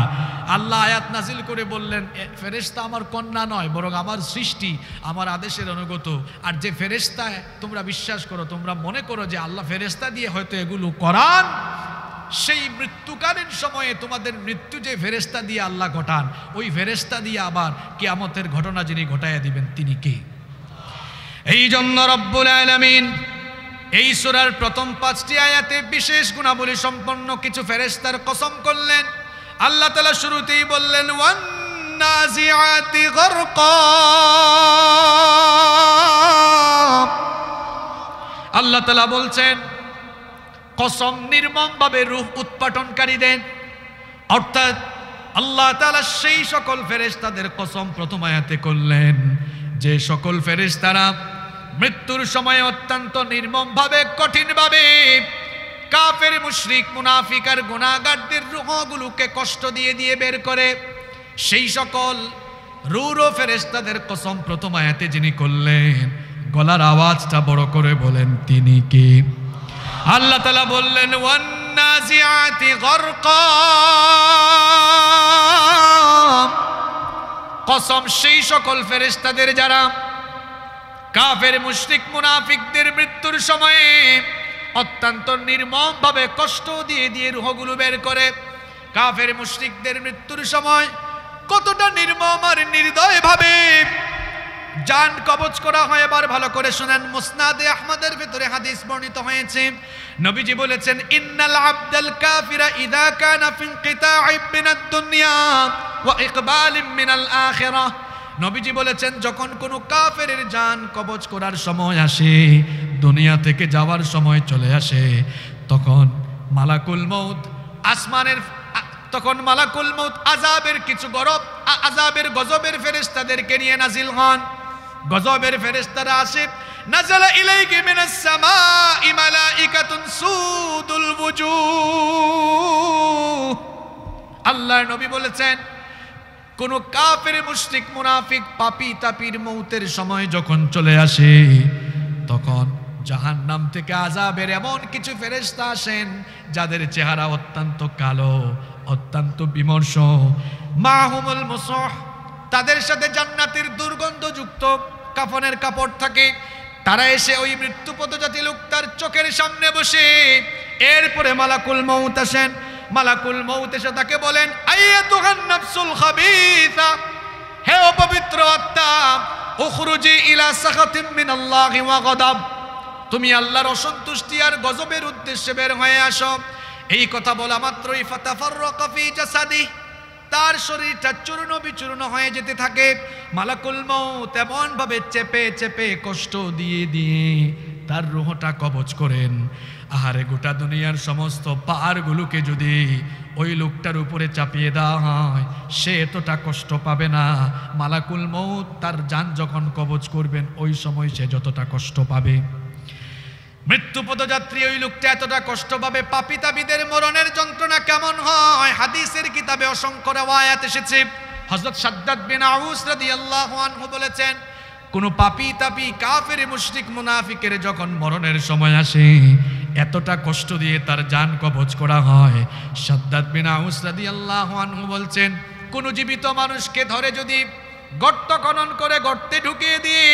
আল্লাহ আয়াত নাজিল করে বললেন ফেরেশতা আমার কন্যা নয়, বরং আমার সৃষ্টি, আমার আদেশের অনুগত। আর যে ফেরেশতায় তোমরা বিশ্বাস করো, তোমরা মনে করো যে আল্লাহ ফেরেশতা দিয়ে হয়তো এগুলো করান, সেই মৃত্যুকালীন সময়ে তোমাদের মৃত্যু যে ফেরেশতা দিয়ে আল্লাহ ঘটান, ওই ফেরেশতা দিয়ে আবার কিয়ামতের ঘটনা যিনি ঘটাইয়া দিবেন তিনি কে? এই জন্য রব্বুল আলামিন এই সূরার প্রথম 5টি আয়াতে বিশেষ গুণাবলী সম্পন্ন কিছু ফেরেশতার কসম করলেন। আল্লাহ তাআলা শুরুতেই বললেন ওয়ান নাজিআতি গরকা। আল্লাহ তাআলা বলছেন কসম নির্মমভাবে রূহ উৎপাটনকারীদের, অর্থাৎ আল্লাহ তাআলা সেই সকল ফেরেশতাদের কসম প্রথম আয়াতে করলেন যে সকল ফেরেশতারা মৃত্যুর সময় অত্যন্ত নির্মমভাবে কঠিনভাবে কাফের মুশরিক মুনাফিক আর গুনাহগারদের রূহগুলোকে কষ্ট দিয়ে দিয়ে বের করে, সেই সকল রূহ ও ফেরেশতাদের কসম প্রথম আয়াতে যিনি করলেন, গলার আওয়াজটা বড় করে বলেন তিনি কি? আল্লাহ তাআলা বললেন ওয়ান্নাজিআতি গরকা, কসম সেই সকল ফেরেশতাদের যারা কাফের মুশরিক মুনাফিকদের মৃত্যুর সময়ে অত্যন্ত নির্মমভাবে কষ্ট দিয়ে দিয়ে রূহগুলো বের করে। কাফের মুশরিকদের মৃত্যুর সময় কতটা নির্মম আর নির্দয়ভাবে জান কবজ করা হয়। এবার ভালো করে শুনেন, মুসনাদে আহমদের ভিতরে হাদিস বর্ণিত হয়েছে, নবীজি বলেছেন ইন্নাল আবদাল কাফিরা ইযা কানা ফি ইনকিতা'i মিনাদ দুনিয়া ওয়া ইকবালিন মিনাল আখিরাহ। নবীজি বলেছেন যখন কোনো কাফেরের জান কবজ করার সময় আসে, দুনিয়া থেকে যাওয়ার সময় চলে আসে, তখন মালাকুল মউত আসমানের, তখন মালাকুল মউত আযাবের কিছু আযাবের গজবের ফেরেশতাদেরকে নিয়ে নাজিল হন। গজবের ফেরেশতারা আসে, নাযালা ইলাইহি মিনাস সামাই মালাইকাতুন সুদুল ওয়ুজুহ। আল্লাহর নবী বলেছেন কোন কাফের মুশরিক মুনাফিক পাপী তাপির মউতের সময় যখন চলে আসে, তখন জাহান্নাম থেকে আযাবের এমন কিছু ফেরেশতা আসেন যাদের চেহারা অত্যন্ত কালো, অত্যন্ত বিমর্ষ, মাহুমুল মুসাহ, তাদের সাথে জান্নাতের দুর্গন্ধযুক্ত কাফনের কাপড় থাকে। তারা এসে ওই মৃত্যুপথযাত্রী লোকটার চোখের সামনে বসে, এরপরে মালাকুল মউত আসেন। মালাকুল মউত এসে তাকে বলেন আইয়াতুহান নাফসুল খাবিসা, হে অপবিত্র আত্মা, উখরুজি ইলা সাখাতিম মিনাল্লাহি ওয়া গাদাব, তুমি আল্লাহর অসন্তুষ্টি আর গজবের উদ্দেশ্যে বের হয়ে আসো। এই কথা বলা মাত্রই ফাতাফাররাকা ফি জাসাদি, তার শরীরটা চূর্ণ বিচূর্ণ হয়ে যেতে থাকে। মালাকুল মউত এমন ভাবে চেপে চেপে কষ্ট দিয়ে দিয়ে তার রূহটা কবজ করেন। আহারে, গোটা দুনিয়ার সমস্ত পাহাড়গুলোকে যদি ওই লোকটার উপরে চাপিয়ে দেওয়া হয়, সে এতটা কষ্ট পাবে না। মালাকুল মউত তার জান যখন কবজ করবেন, ওই সময় সে যতটা কষ্ট পাবে। মৃত্যু পদযাত্রী ওই লোকটা এতটা কষ্ট পাবে। পাপী তাপীদের মরণের যন্ত্রণা কেমন হয়, হাদিসের কিতাবে অসংখ্য riwayat এসেছে। হযরত শাদ্দাদ বিন আউস রাদিয়াল্লাহু আনহু বলেছেন, কোন পাপী তাপী কাফের মুশরিক মুনাফিকের যখন মরণের সময় আসে, এতটা কষ্ট দিয়ে তার জান কবজ করা হয়। শাদ্দাদ বিন আউস রাদিয়াল্লাহু আনহু বলছেন, কোন জীবিত মানুষকে ধরে যদি গর্ত খনন করে গর্তে ঢুকিয়ে দিয়ে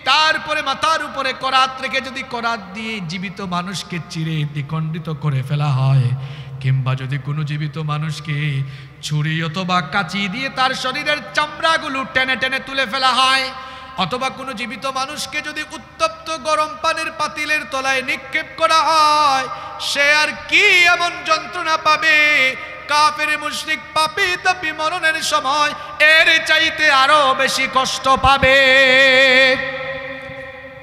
তারপরে মাথার উপরে করাত রেখে যদি করাত দিয়ে জীবিত মানুষকে চিরে দ্বিখণ্ডিত করে ফেলা হয়, কিংবা যদি কোনো জীবিত মানুষকে ছুরি অথবা কাঁচি দিয়ে তার শরীরের চামড়াগুলো টেনে টেনে তুলে ফেলা হয়, অথবা কোনো জীবিত মানুষকে যদি উত্তপ্ত গরম পানির পাতিলের তলায় নিক্ষেপ করা হয়, সে আর কি এমন যন্ত্রণা পাবে। কাফের মুশরিক পাপী তাপী মরণের সময় এর চাইতে আরো বেশি কষ্ট পাবে।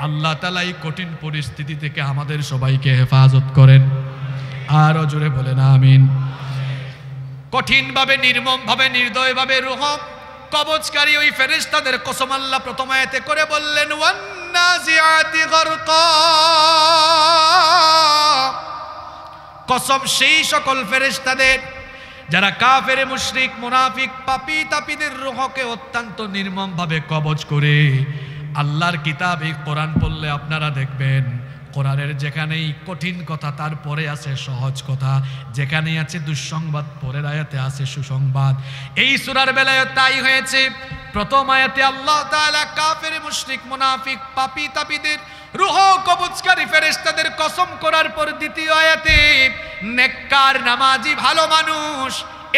আল্লাহ তাআলা এই কঠিন পরিস্থিতি থেকে আমাদের সবাইকে হেফাজত করেন। আরো জোরে বলেন আমিন। কঠিনভাবে, নির্মমভাবে, নির্দয়ভাবে রূহ কবজকারী ওই ফেরেশতাদের কসম আল্লাহ প্রথম আয়াতে করে বললেন ওয়ান্নাজিআতি গরকা, কসম সেই সকল ফেরেশতাদের যারা কাফের মুশরিক মুনাফিক পাপী তাপীদের রূহকে অত্যন্ত নির্মমভাবে কবজ করে। আল্লাহর কিতাব এই কোরআন পড়লে আপনারা দেখবেন, কোরআনের যেখানেই কঠিন কথা তারপরে আছে সহজ কথা, যেখানেই আছে দুঃসংবাদ পরের আয়াতে আছে সুসংবাদ। এই সূরার বেলায় তাই হয়েছে। প্রথম আয়াতে আল্লাহ তাআলা কাফের মুশরিক মুনাফিক পাপী তাপীদের রূহ কবজকারী ফেরেশতাদের কসম করার পর দ্বিতীয় আয়াতে নেককার নামাজি ভালো মানুষ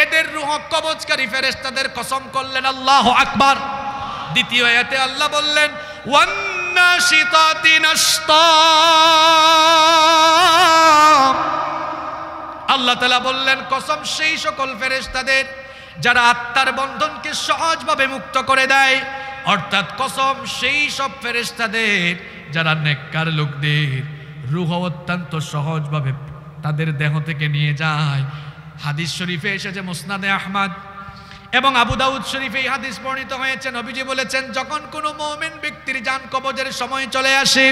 এদের রূহ কবজকারী ফেরেশতাদের কসম করলেন। আল্লাহু আকবার। দ্বিতীয় আয়াতে আল্লাহ বললেন ওয়ান্নাশিতাতি নাশতা, আল্লাহ তাআলা বললেন কসম সেই সকল ফেরেশতাদের যারা আত্মার বন্ধনকে সহজভাবে মুক্ত করে দেয়, অর্থাৎ কসম সেই সব ফেরেশতাদের যারা নেককার লোকদের রূহ অত্যন্ত সহজভাবে তাদের দেহ থেকে নিয়ে যায়। হাদিস শরীফে এসেছে মুসনাদে আহমদ এবং আবু দাউদ শরীফে এই হাদিস বর্ণিত হয়েছে। নবীজি বলেছেন, যখন কোনো মুমিন ব্যক্তির জান কবজের সময় চলে আসে,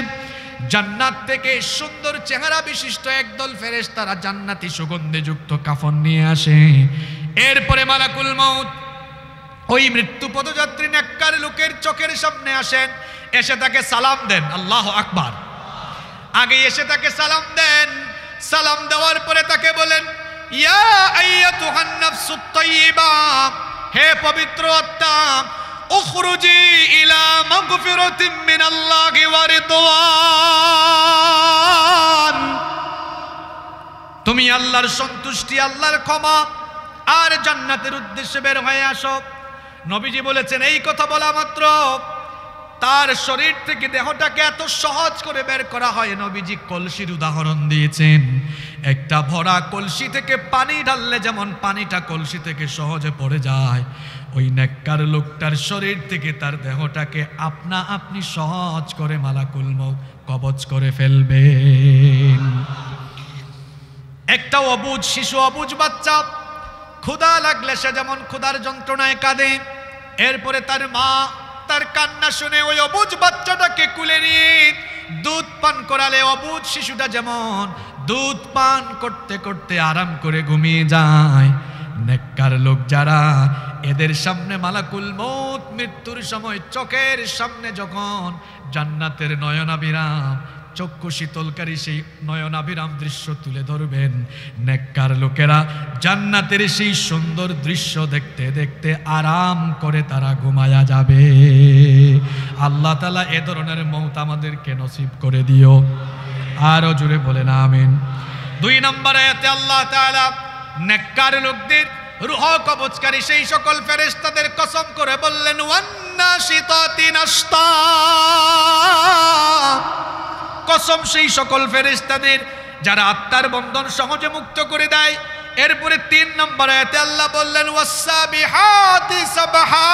জান্নাত থেকে সুন্দর চেহারা বিশিষ্ট একদল ফেরেশতারা জান্নাতি সুগন্ধিযুক্ত কাফন নিয়ে আসে। এরপরে মালাকুল মউত ওই মৃত্যু পদযাত্রী নেককার লোকের চোখের সামনে আসেন, এসে তাকে সালাম দেন। আল্লাহু আকবার। আগে এসে তাকে সালাম দেন, সালাম দেওয়ার পরে তাকে বলেন, ইয়া আইয়াতুহান নাফসুত তাইয়্যিবা, হে পবিত্র আত্মা, উখরুজি ইলা মাগফিরাতিন মিনাল্লাহি ওয়া রিদওয়ান, তুমি আল্লাহর সন্তুষ্টি, আল্লাহর ক্ষমা আর জান্নাতের উদ্দেশ্যে বের হয়ে আসো। নবীজি বলেছেন, এই কথা বলা মাত্র তার শরীর থেকে দেহটাকে এত সহজ করে বের করা হয়। নবীজি কলসির উদাহরণ দিয়েছেন। একটা ভরা কলসি থেকে পানি ঢাললে যেমন পানিটা কলসি থেকে সহজে পড়ে যায়, ওই নেককার লোকটার শরীর থেকে তার দেহটাকে আপনা আপনি সহজ করে মালাকুল মউত কবজ করে ফেলবেন। একটা অবুঝ শিশু, অবুঝ বাচ্চা, ক্ষুধা লাগলে সে যেমন ক্ষুধার যন্ত্রণায় কাঁদে, এরপরে তার মা তার কান্না শুনে ওই অবুঝ বাচ্চাটাকে কুলে নিয়ে দুধ পান করালে অবুঝ শিশুটা যেমন দুধ পান করতে করতে আরাম করে ঘুমিয়ে যায়, নেককার লোক যারা, এদের সামনে মালাকুল মউত মৃত্যুর সময় চোখের সামনে যখন জান্নাতের নয়নাভিরাম, চক্ষু শীতলকারী সেই নয়নাভিরাম দৃশ্য তুলে ধরবেন, নেককার লোকেরা জান্নাতের সেই সুন্দর দৃশ্য দেখতে দেখতে আরাম করে তারা ঘুমায়া যাবে। আল্লাহ তাআলা এ ধরনের মউত আমাদেরকে নসিব করে দিও। আরো জোরে বলেন আমিন। 2 নম্বর আয়াতে আল্লাহ তাআলা নেককার লোকদের রূহ কবজকারী সেই সকল ফেরেশতাদের কসম করে বললেন, ওয়ান্নাশিতাতি নাশতা, কসম সেই সকল ফেরেশতাদের যারা আত্মার বন্ধন সহজে মুক্ত করে দেয়। এরপরে 3 নম্বর আয়াতে আল্লাহ বললেন, ওয়াসসাবিহাতি সাবহা,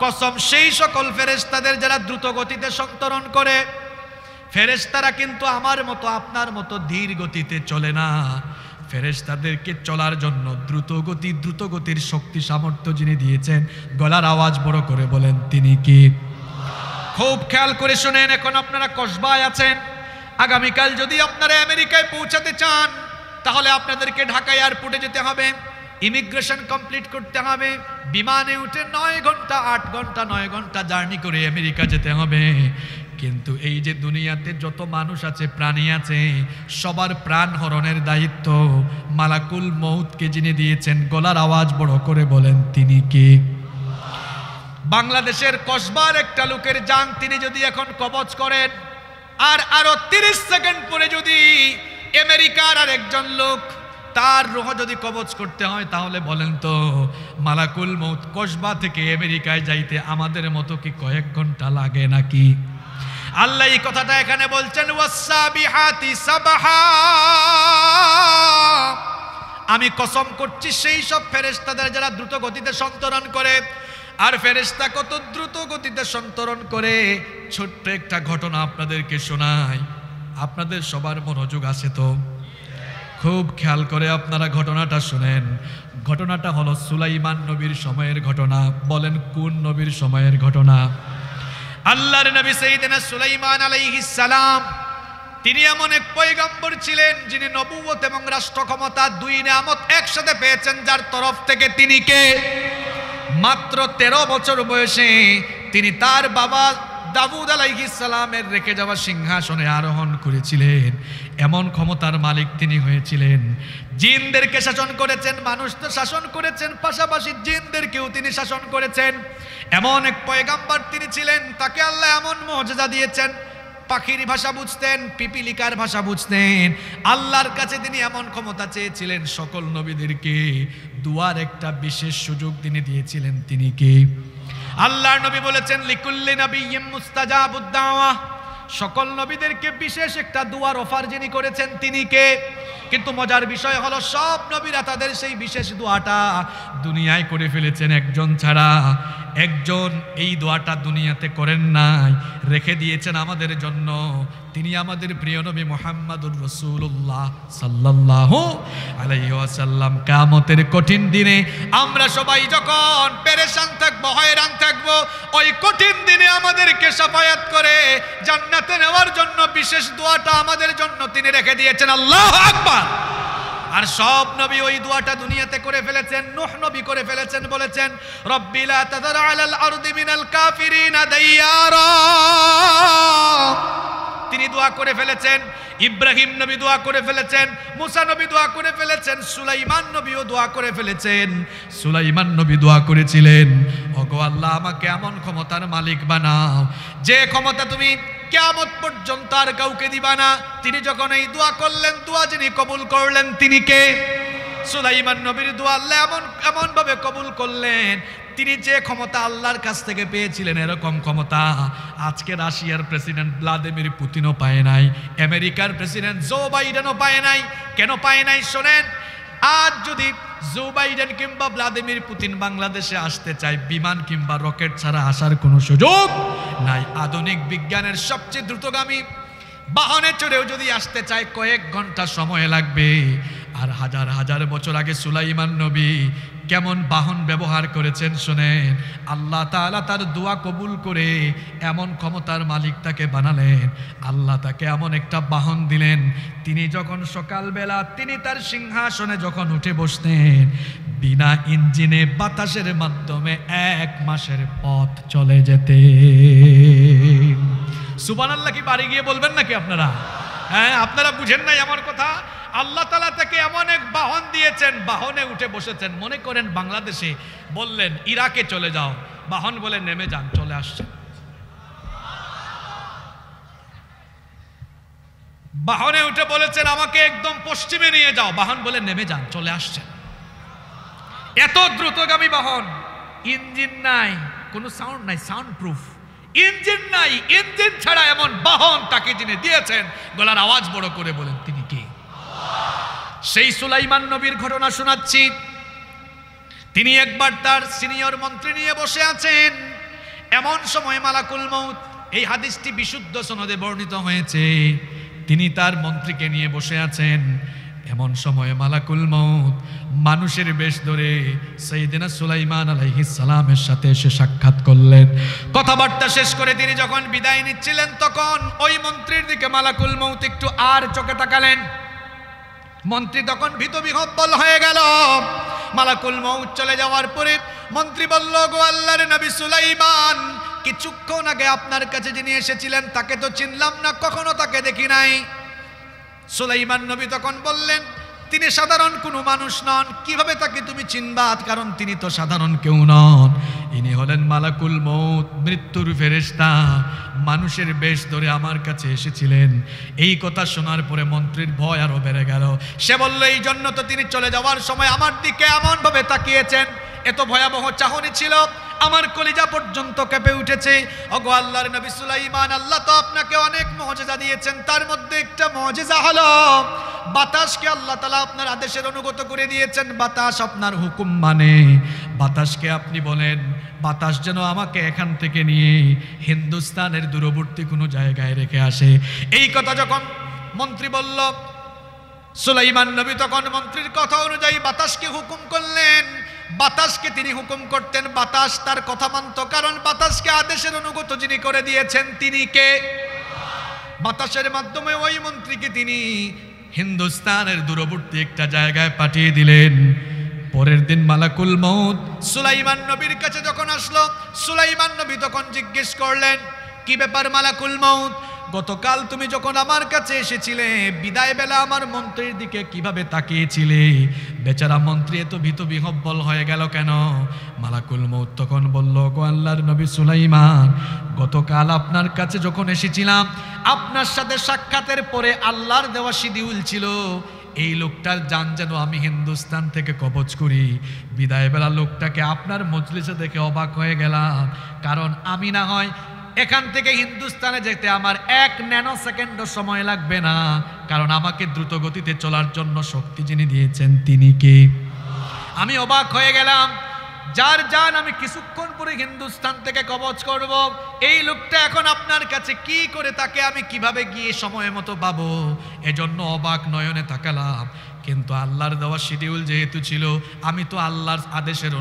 কসম সেই সকল ফেরেশতাদের যারা দ্রুত গতিতে সন্তরণ করে। ফেরেশতারা কিন্তু আমার মতো আপনার মতো ধীর গতিতে চলে না। ফেরেশতাদেরকে চলার জন্য দ্রুত গতির শক্তি সামর্থ্য যিনি দিয়েছেন, গলার আওয়াজ বড় করে বলেন, তিনি কি? খুব খেয়াল করে শুনেন। এখন আপনারা কসবায় আছেন, আগামীকাল যদি আপনারা আমেরিকায় পৌঁছাতে চান, তাহলে আপনাদেরকে ঢাকা এয়ারপোর্টে যেতে হবে, ইমিগ্রেশন কমপ্লিট করতে হবে, বিমানে উঠে 9 ঘন্টা 8 ঘন্টা 9 ঘন্টা জার্নি করে আমেরিকা যেতে হবে। কিন্তু এই যে দুনিয়াতে যত মানুষ আছে, প্রাণী আছে, সবার প্রাণ হরণের দায়িত্ব মালাকুল মউতকে যিনি দিয়েছেন, গলার আওয়াজ বড় করে বলেন, তিনি কে? বাংলাদেশের কসবার একটা লোকের জান তিনি যদি এখন কবজ করেন, আর আরো 30 সেকেন্ড পরে যদি আমেরিকার আর একজন লোক তার রূহ যদি কবজ করতে হয়, তাহলে বলেন তো মালাকুল মউত কসবা থেকে আমেরিকায় যাইতে আমাদের মতো কি কয়েক ঘন্টা লাগে নাকি? আল্লাহ এই কথাটা এখানে বলছেন, ওয়াসসাবিহাতি সাবহা, আমি কসম করছি সেই সব ফেরেশতাদের যারা দ্রুত গতিতে সন্তরণ করে। আর ফেরেশতা কত দ্রুত গতিতে সন্তরণ করে, ছোট্ট একটা ঘটনা আপনাদেরকে শোনাই। আপনাদের সবার মনোযোগ আছে তো? খুব খেয়াল করে আপনারা ঘটনাটা শুনেন। ঘটনাটা হলো সুলাইমান নবীর সময়ের ঘটনা। বলেন কোন নবীর সময়ের ঘটনা? আল্লাহর নবী সাইয়েদনা সুলাইমান আলাইহিস সালাম, তিনি এমন এক পয়গম্বর ছিলেন যিনি নবুয়ত এবং রাষ্ট্র ক্ষমতা 2 নিয়ামত একসাথে পেয়েছেন। যার তরফ থেকে তিনি কে? মাত্র 13 বছর বয়সে তিনি তার বাবা দাউদ আলাইহিস সালামের রেখে যাওয়া সিংহাসনে আরোহণ করেছিলেন। এমন ক্ষমতার মালিক তিনি হয়েছিলেন। জিনদেরকে শাসন করেছেন, মানুষ তো শাসন করেছেন, পাশাপাশি জিনদেরকেও তিনি শাসন করেছেন। এমন এক পয়গম্বর তিনি ছিলেন, তাকে আল্লাহ এমন মুজিজা দিয়েছেন, পাখির ভাষা বুঝতেন, পিপিলিকার ভাষা বুঝতেন। আল্লাহর কাছে তিনি এমন ক্ষমতা চেয়েছিলেন, সকল নবীদেরকে দুয়ার একটা বিশেষ সুযোগ তিনি দিয়েছিলেন। তিনি কে? আল্লাহর নবী বলেছেন, লিকুল্লি নাবিয়্যিন মুস্তাজাবুদ দাওয়া, সকল নবীদেরকে বিশেষ একটা দুয়ার অফার যিনি করেছেন তিনি কে? কিন্তু মজার বিষয় হলো সব নবীরা তাদের সেই বিশেষ দোয়াটা দুনিয়ায় করে ফেলেছেন, একজন ছাড়া। একজন এই দোয়াটা দুনিয়াতে করেন নাই, রেখে দিয়েছেন আমাদের জন্য। তিনি আমাদের প্রিয় নবী মুহাম্মাদুর রাসূলুল্লাহ সাল্লাল্লাহু আলাইহি ওয়াসাল্লাম। কিয়ামতের কঠিন দিনে আমরা সবাই যখন পেরেশান থাকবো, হয়রান থাকবো, ওই কঠিন দিনে আমাদেরকে শাফায়াত করে জান্নাতে নেওয়ার জন্য বিশেষ দোয়াটা আমাদের জন্য তিনি রেখে দিয়েছেন। আল্লাহু আকবার। আর সব নবী ওই দোয়াটা দুনিয়াতে করে ফেলেছেন। নূহ নবী করে ফেলেছেন, বলেছেন রব্বি লা তাযার আলাল আরদি মিনাল কাফিরিনা দাইয়ারা, তিনি দোয়া করে ফেলেছেন। ইব্রাহিম নবী দোয়া করে ফেলেছেন, মুসা নবী দোয়া করে ফেলেছেন, সুলাইমান নবীও দোয়া করে ফেলেছেন। সুলাইমান নবী দোয়া করেছিলেন, ওগো আল্লাহ আমাকে এমন ক্ষমতার মালিক বানাও যে ক্ষমতা তুমি কিয়ামত পর্যন্ত আর কাউকে দিবা না। তিনি যখন এই দোয়া করলেন, দোয়া যিনি কবুল করলেন তিনি কে? সুলাইমান নবীর দোয়া আল্লাহ এমন ভাবে কবুল করলেন, তিনি যে ক্ষমতা আল্লাহর কাছ থেকে পেয়েছিলেন এরকম ক্ষমতা আজকে রাশিয়ার প্রেসিডেন্ট ভ্লাদিমির পুতিনও পায় নাই, আমেরিকার প্রেসিডেন্ট জো বাইডেনও পায় নাই। কেন পায় নাই শোনেন, আজ যদি জো বাইডেন কিংবা ভ্লাদিমির পুতিন বাংলাদেশে আসতে চায়, বিমান কিংবা রকেট ছাড়া আসার কোনো সুযোগ নাই। আধুনিক বিজ্ঞানের সবচেয়ে দ্রুতগামী বাহনে চড়েও যদি আসতে চায় কয়েক ঘন্টা সময় লাগবে। আর হাজার হাজার বছর আগে সুলাইমান নবী কেমন বাহন ব্যবহার করেছেন শোনেন। আল্লাহ তাআলা তার দোয়া কবুল করে এমন ক্ষমতার মালিক তাকে বানালেন। আল্লাহ তাকে এমন একটা বাহন দিলেন, তিনি যখন সকালবেলা তিনি তার সিংহাসনে যখন উঠে বসতেন, বিনা ইঞ্জিনে বাতাসের মাধ্যমে 1 মাসের পথ চলে যেতে। সুবহানাল্লাহ কি বাড়ি গিয়ে বলবেন নাকি আপনারা? হ্যাঁ, আপনারা বুঝেন নাই আমার কথা। আল্লাহ তাআলা তাকে এমন এক বাহন দিয়েছেন, বাহনে উঠে বসেছেন। মনে করেন বাংলাদেশে বললেন ইরাকে চলে যাও, বাহন বলে নেমে যান, চলে আসছেন। বাহনে উঠে বলেছেন আমাকে একদম পশ্চিমে নিয়ে যাও, বাহন বলে নেমে যান, চলে আসছেন। এত দ্রুতগামী বাহন, ইঞ্জিন নাই, কোনো সাউন্ড নাই, সাউন্ড প্রুফ ইঞ্জিন নাই, ইঞ্জিন ছাড়া এমন বাহন তাকে যিনি দিয়েছেন, গলার আওয়াজ বড় করে বলেন তিনি কে? সেই সুলাইমান নবীর ঘটনা শোনাচ্ছি। তিনি একবার তার সিনিয়র মন্ত্রী নিয়ে বসে আছেন, এমন সময় মালাকুল মউত, এই হাদিসটি বিশুদ্ধ সনদে বর্ণিত হয়েছে, তিনি তার মন্ত্রীকে নিয়ে বসে আছেন। এমন সময় মালাকুল মউত মানুষের বেশ ধরে সাইয়েদনা সুলাইমান আলাইহিস সালামের সাথে এসে সাক্ষাৎ করলেন। কথাবার্তা শেষ করে তিনি যখন বিদায় নিচ্ছিলেন, তখন ওই মন্ত্রীর দিকে মালাকুল মউত একটু আর চোখে তাকালেন। মন্ত্রী তখন ভীত বিহ্বল হয়ে গেল। মালাকুল মউত চলে যাওয়ার পরে মন্ত্রী বলল, গো আল্লাহর নবী সুলাইমান, কিছুক্ষণ আগে আপনার কাছে যিনি এসেছিলেন তাকে তো চিনলাম না, কখনো তাকে দেখি নাই। সুলাইমান নবী তখন বললেন, তিনি সাধারণ কোনো মানুষ নন, কিভাবে তাকে তুমি চিনবা? কারণ তিনি তো সাধারণ কেউ নন, ইনি হলেন মালাকুল মউত, মৃত্যুর ফেরেশতা, মানুষের বেশ ধরে আমার কাছে এসেছিলেন। এই কথা শোনার পরে মন্ত্রীর ভয় আরো বেড়ে গেল। সে বলল, এই জন্য তো তিনি চলে যাওয়ার সময় আমার দিকে এমন ভাবে তাকিয়েছেন, এত ভয়াবহ চাহনি ছিল, আমার কলিজা পর্যন্ত কেঁপে উঠেছে। ওগো আল্লাহর নবী সুলাইমান, আল্লাহ তো আপনাকে অনেক মুজিজা দিয়েছেন, তার মধ্যে একটা মুজিজা হলো বাতাসকে আল্লাহ তাআলা আপনার আদেশের অনুগত করে দিয়েছেন। বাতাস আপনার হুকুম মানে। বাতাসকে আপনি বলেন, বাতাস যেন আমাকে এখান থেকে নিয়ে হিন্দুস্তানের দূরবর্তী কোনো জায়গায় রেখে আসে। এই কথা যখন মন্ত্রী বলল, সুলাইমান নবী তখন মন্ত্রীর কথা অনুযায়ী বাতাসকে হুকুম করলেন। বাতাসকে তিনি হুকুম করতেন, বাতাস তার কথা মানত, কারণ বাতাসকে আদেশের অনুগত যিনি করে দিয়েছেন তিনি কে? বাতাসের মাধ্যমে ওই মন্ত্রীকে তিনি হিন্দুস্তানের দূরবর্তী একটা জায়গায় পাঠিয়ে দিলেন। পরের দিন মালাকুল মউত সুলাইমান নবীর কাছে যখন আসলো, সুলাইমান নবী তখন জিজ্ঞেস করলেন, কি ব্যাপার মালাকুল মউত? গতকাল তুমি যখন আমার কাছে এসেছিলে, বিদায় বেলা আমার মন্ত্রীর দিকে কিভাবে তাকিয়েছিলে? বেচারা মন্ত্রী এত ভীত বিহ্বল হয়ে গেল কেন? মালাকুল মউত তখন বলল, গো আল্লাহর নবী সুলাইমান, গতকাল আপনার কাছে যখন এসেছিলাম, আপনার সাথে সাক্ষাতের পরে আল্লাহর দেওয়া শিডিউল ছিল এই লোকটার জান যেন আমি হিন্দুস্তান থেকে কবজ করি। বিদায় বেলা লোকটাকে আপনার মজলিসে দেখে অবাক হয়ে গেলাম, কারণ আমি না হয় এখান থেকে হিন্দুস্তানে যেতে আমার 1 ন্যানো সেকেন্ডও সময় লাগবে না, কারণ আমাকে দ্রুত গতিতে চলার জন্য শক্তি যিনি দিয়েছেন তিনি কে? আমি অবাক হয়ে গেলাম। যার জান আমি কিছুক্ষণ পরে হিন্দুস্তান থেকে কবজ করব, এই লোকটা এখন আপনার কাছে কি করে, তাকে আমি কিভাবে গিয়ে সময় মতো পাবো? এজন্য অবাক নয়নে তাকালাম। কিন্তু আল্লাহর দেওয়া শিডিউল যেহেতু ছিল, আমি তো আল্লাহর আদেশের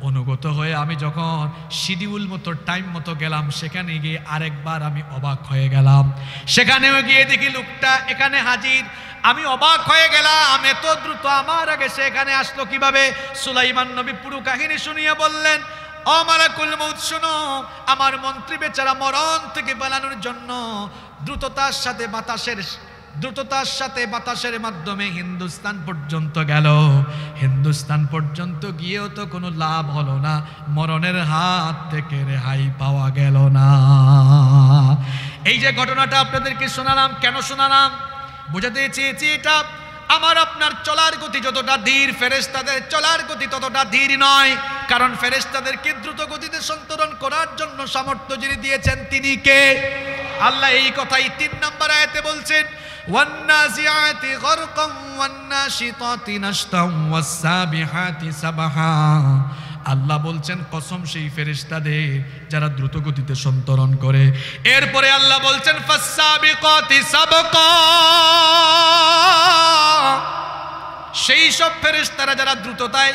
অনুগত হয়ে আমি যখন শিডিউল মতো টাইম মতো গেলাম, সেখানে গিয়ে আরেকবার আমি অবাক হয়ে গেলাম। সেখানেও গিয়ে দেখি লোকটা এখানে হাজির। আমি অবাক হয়ে গেলাম, এত দ্রুত আমার আগে সে এখানে আসলো কিভাবে? সুলাইমান নবী পুরো কাহিনী শুনিয়ে বললেন, ও মালাকুল মউত শুনো, আমার মন্ত্রী বেচারা মরণ থেকে পালানোর জন্য দ্রুততার সাথে বাতাসের মাধ্যমে হিন্দুস্তান পর্যন্ত গেল। হিন্দুস্তান পর্যন্ত গিয়েও তো কোনো লাভ হলো না, মরণের হাত থেকে রেহাই পাওয়া গেল না। এই যে ঘটনাটা আপনাদেরকে শোনালাম, কেন শোনালাম? বুঝাতে চেয়েছি এটা আমার আপনার চলার গতি যতটা ধীর, ফেরেশতাদের চলার গতি ততটা ধীর নয়। কারণ ফেরেশতাদেরকে দ্রুত গতিতে সন্তরণ করার জন্য সামর্থ্য যিনি দিয়েছেন তিনি কে? আল্লাহ এই কথাই 3 নম্বর আয়াতে বলছেন, ওয়ান্নাজিআতি গরকাম ওয়ান্নাশিতাতি নাশতাম ওয়াসসাবিহাতি সাবহা। আল্লাহ বলছেন কসম সেই ফেরেশতাদের যারা দ্রুত গতিতে সন্তরণ করে। এরপরে আল্লাহ বলছেন ফাসসাবিকাতি সাবকা, সেই সব ফেরেশতারা যারা দ্রুততায়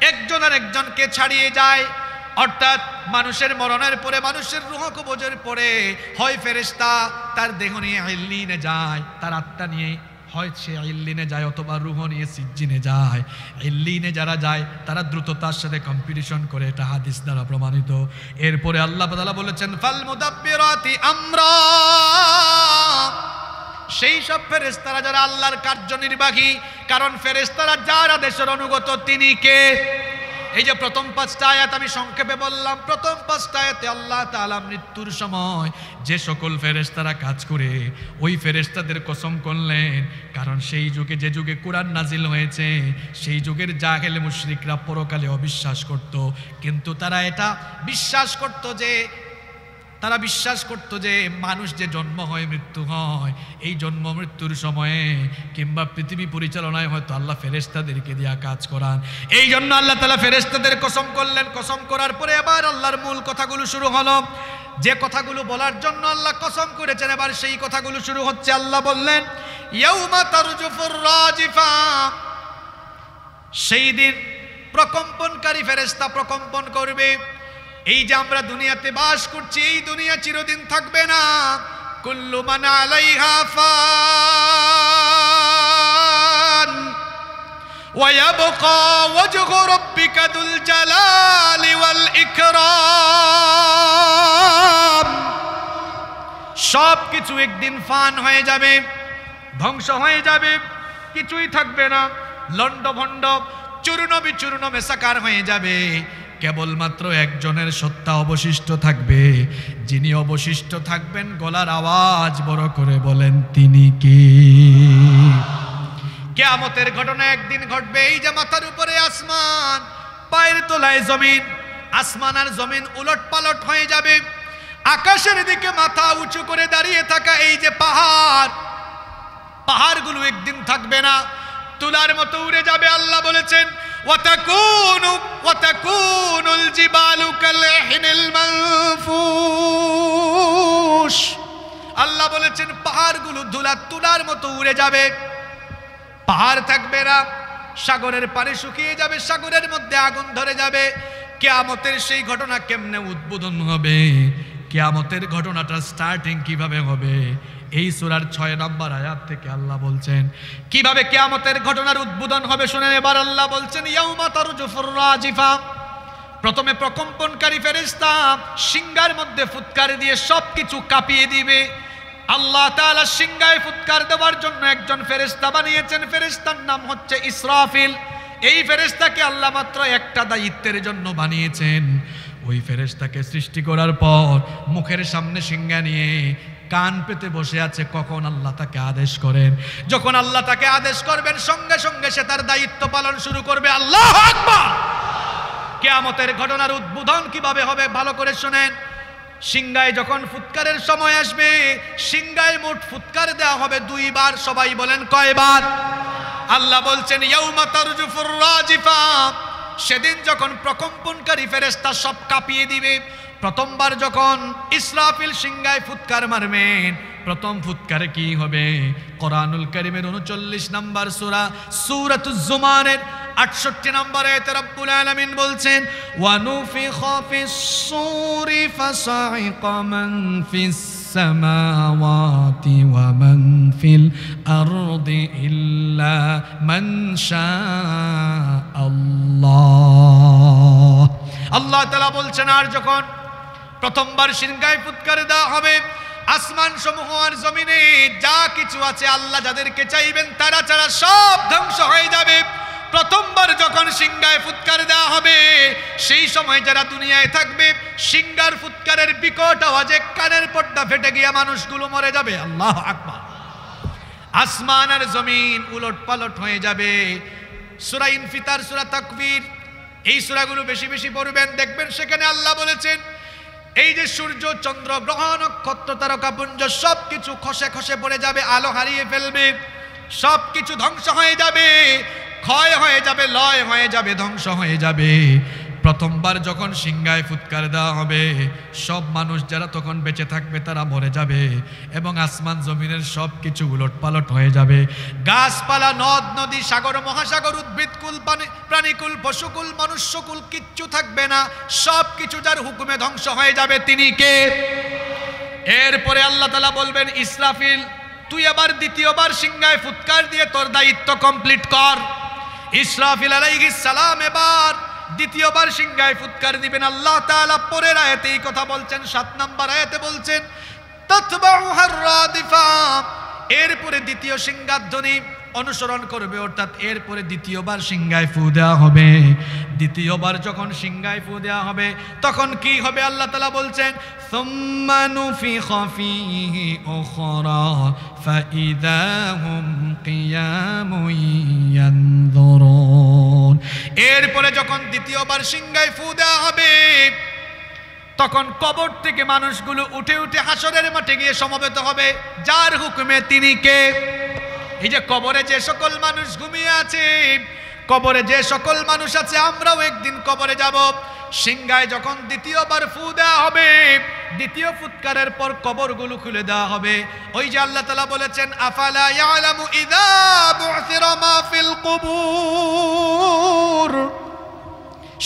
একজন আর একজনকে ছাড়িয়ে যায়। অর্থাৎ মানুষের মরণের পরে, মানুষের রূহ কবজের পরে হয় ফেরেশতা তার দেহ নিয়ে ইল্লিনে যায়, তার আত্মা নিয়ে হয় সে ইল্লিনে যায়, অথবা রূহ নিয়ে সিজ্জিনে যায়। ইল্লিনে যারা যায় তারা দ্রুততার সাথে কম্পিটিশন করে, এটা হাদিস দ্বারা প্রমাণিত। এরপরে আল্লাহ তাআলা বলেছেন ফাল মুদাব্বিরাতি আমরা, সেই সব ফেরেশতারা যারা আল্লাহর কার্যনির্বাহী। কারণ ফেরেশতারা যার আদেশের অনুগত তিনি কে? এই যে প্রথম 5টা আয়াত আমি সংক্ষেপে বললাম, প্রথম 5টা আয়াতে আল্লাহ তাআলা মৃত্যুর সময় যে সকল ফেরেশতারা কাজ করে ওই ফেরেশতাদের কসম করলেন। কারণ সেই যুগে, যে যুগে কোরআন নাজিল হয়েছে, সেই যুগের জাহেল মুশরিকরা পরকালে অবিশ্বাস করত। কিন্তু তারা এটা বিশ্বাস করত যে মানুষ যে জন্ম হয় মৃত্যু হয়, এই জন্ম মৃত্যুর সময়ে কিংবা পৃথিবী পরিচালনায় হয়তো আল্লাহ ফেরেশতাদেরকে দিয়া কাজ করান। এই জন্য আল্লাহ তাআলা ফেরেশতাদের কসম করলেন। কসম করার পরে এবার আল্লাহর মূল কথাগুলো শুরু হলো। যে কথাগুলো বলার জন্য আল্লাহ কসম করেছেন, এবার সেই কথাগুলো শুরু হচ্ছে। আল্লাহ বললেন ইয়াউমা তারজুফুর রাজিফা, সেই দিন প্রকম্পনকারী ফেরেশতা প্রকম্পন করবে। এই যে আমরা দুনিয়াতে বাস করছি, এই দুনিয়া চিরদিন থাকবে না। কুল্লু মান আলাইহা ফান ওয়া ইয়াবকা ওয়াজহু রাব্বিকা দুল জালালি ওয়াল ইকরাম। সব কিছু একদিন ফান হয়ে যাবে, ধ্বংস হয়ে যাবে, কিছুই থাকবে না, লন্ডভন্ড চূর্ণ বিচূর্ণ মেসাকার হয়ে যাবে। কেবলমাত্র একজনের সত্তা অবশিষ্ট থাকবে, যিনি অবশিষ্ট থাকবেন গলার আওয়াজ বড় করে বলেন তিনি কি? কিয়ামতের ঘটনা একদিন ঘটবে। এই যে মাথার উপরে আসমান, পায়ের তলায় জমিন, আসমান আর জমিন উলট পালট হয়ে যাবে। আকাশের দিকে মাথা উঁচু করে দাঁড়িয়ে থাকা এই যে পাহাড়গুলো একদিন থাকবে না, তুলার মতো উড়ে যাবে। আল্লাহ বলেছেন ওয়াতাকুনুল জিবালু কালহিনিল মানফুশ। আল্লাহ বলেছেন পাহাড়গুলো তুলার মতো উড়ে যাবে, পাহাড় থাকবে না। সাগরের পানি শুকিয়ে যাবে, সাগরের মধ্যে আগুন ধরে যাবে। কিয়ামতের সেই ঘটনা কেমনে উদ্বোধন হবে? কিয়ামতের ঘটনাটা স্টার্টিং কিভাবে হবে? এই সূরার 6 নম্বর আয়াত থেকে আল্লাহ বলছেন কিভাবে কিয়ামতের ঘটনার উদ্বোধন হবে। শুনেন এবার আল্লাহ বলছেন ইয়াউমা তারজুফুর রাজিফা। প্রথমে প্রকম্পনকারী ফেরেশতা সিংহার মধ্যে ফুৎকার দিয়ে সবকিছু কাঁপিয়ে দিবে। আল্লাহ তাআলা সিংহায় ফুৎকার দেওয়ার জন্য একজন ফেরেশতা বানিয়েছেন, ফেরেশতার নাম হচ্ছে ইসরাফিল। এই ফেরেশতাকে আল্লাহ মাত্র একটা দায়িত্বের জন্য বানিয়েছেন। ওই ফেরেশতাকে সৃষ্টি করার পর মুখের সামনে সিংহা নিয়ে কান পেতে বসে আছে, কখন আল্লাহ তাকে আদেশ করেন। যখন আল্লাহ তাকে আদেশ করবেন সঙ্গে সঙ্গে সে তার দায়িত্ব পালন শুরু করবে। আল্লাহু আকবার। কিয়ামতের ঘটনার উদ্বোধন কিভাবে হবে ভালো করে শুনেন। সিংহায় যখন ফুৎকারের সময় আসবে, সিংহায় মোট ফুৎকার দেওয়া হবে 2 বার। সবাই বলেন কয়বার? আল্লাহ বলছেন ইয়াউমা তারজুফুর রাজিফা। সেদিন যখন প্রকম্পনকারী ফেরেশতা সব কাঁপিয়ে দিবে, প্রথমবার যখন ইসরাফিল সিংহায় ফুৎকার মারবেন, প্রথম ফুৎকারে কি হবে? কোরআনুল কারীমের 39 নম্বর সূরা সূরাতুজ জুমারের 68 নম্বর আয়াতে রব্বুল আলামিন বলছেন, ওয়া নুফিখা ফিস সূরি ফাসাইকা মান ফিস সামাওয়াতি ওয়া মান ফিল আরদি ইল্লা মান শাআল্লাহ। আল্লাহ তাআলা বলছেন, আর যখন প্রথমবার সিংহায় ফুৎকার দেওয়া হবে, আসমান সমূহ আর জমিনে যা কিছু আছে আল্লাহ যাদেরকে চাইবেন তারা ছাড়া সব ধ্বংস হয়ে যাবে। প্রথমবার যখন সিংহায় ফুৎকার দেওয়া হবে, সেই সময় যারা দুনিয়ায় থাকবে, সিংহার ফুৎকারের বিকট আওয়াজে কানের পর্দা ফেটে গিয়ে মানুষগুলো মরে যাবে। আল্লাহু আকবার। আসমান আর জমিন উলট পালট হয়ে যাবে। সূরা ইনফিতার, সূরা তাকবীর, এই সূরাগুলো বেশি বেশি পড়বেন, দেখবেন সেখানে আল্লাহ বলেছেন এই যে সূর্য, চন্দ্র, গ্রহ, নক্ষত্র, তারকাপুঞ্জ সবকিছু খসে খসে পড়ে যাবে, আলো হারিয়ে ফেলবে, সবকিছু ধ্বংস হয়ে যাবে, ক্ষয় হয়ে যাবে, লয় হয়ে যাবে, ধ্বংস হয়ে যাবে। প্রথমবার যখন সিংহায় ফুৎকার দেওয়া হবে, সব মানুষ যারা তখন বেঁচে থাকবে তারা মরে যাবে এবং আসমান জমিনের সব কিছু উলট পালট হয়ে যাবে। গাছপালা, নদ নদী, সাগর মহাসাগর, উদ্ভিদকুল, প্রাণীকুল, পশুকুল, মনুষ্যকুল কিচ্ছু থাকবে না, সব কিছু যার হুকুমে ধ্বংস হয়ে যাবে তিনি কে? এরপরে আল্লাহ তাআলা বলবেন, ইসরাফিল তুই আবার দ্বিতীয়বার সিংহায় ফুৎকার দিয়ে তোর দায়িত্ব কমপ্লিট কর। ইসরাফিল আলাইহিস সালাম এবার দ্বিতীয়বার সিংহায় ফুৎকার দিবেন। আল্লাহ তাআলা পরের আয়াতে এই কথা বলছেন, 7 নম্বর আয়াতে বলছেন, তাতবাউহার রাদিফা, এরপরে দ্বিতীয় সিংহাধ্বনি অনুসরণ করবে, অর্থাৎ এরপরে দ্বিতীয়বার সিংহায় ফু দেওয়া হবে। দ্বিতীয়বার যখন সিংহায় ফু দেওয়া হবে তখন কি হবে? আল্লাহ তাআলা বলছেন, সুম্মা নুফিখা ফীহি উখরা ফাইযা হুম কিয়ামুন ইয়ানযুরুন। এরপরে যখন দ্বিতীয়বার সিংহায় ফু দেওয়া হবে তখন কবর থেকে মানুষগুলো উঠে উঠে হাসরের মাঠে গিয়ে সমবেত হবে। যার হুকুমে তিনি কে? এই যে কবরে যে সকল মানুষ ঘুমিয়ে আছে, কবরে যে সকল মানুষ আছে, আমরাও একদিন কবরে যাব। সিংহায় যখন দ্বিতীয়বার ফু দেওয়া হবে, দ্বিতীয় ফুৎকারের পর কবরগুলো খুলে দেওয়া হবে। ওই যে আল্লাহ তাআলা বলেছেন, আফালা ইয়ালামু ইযা বু'থিরা মা ফিল কুবুর,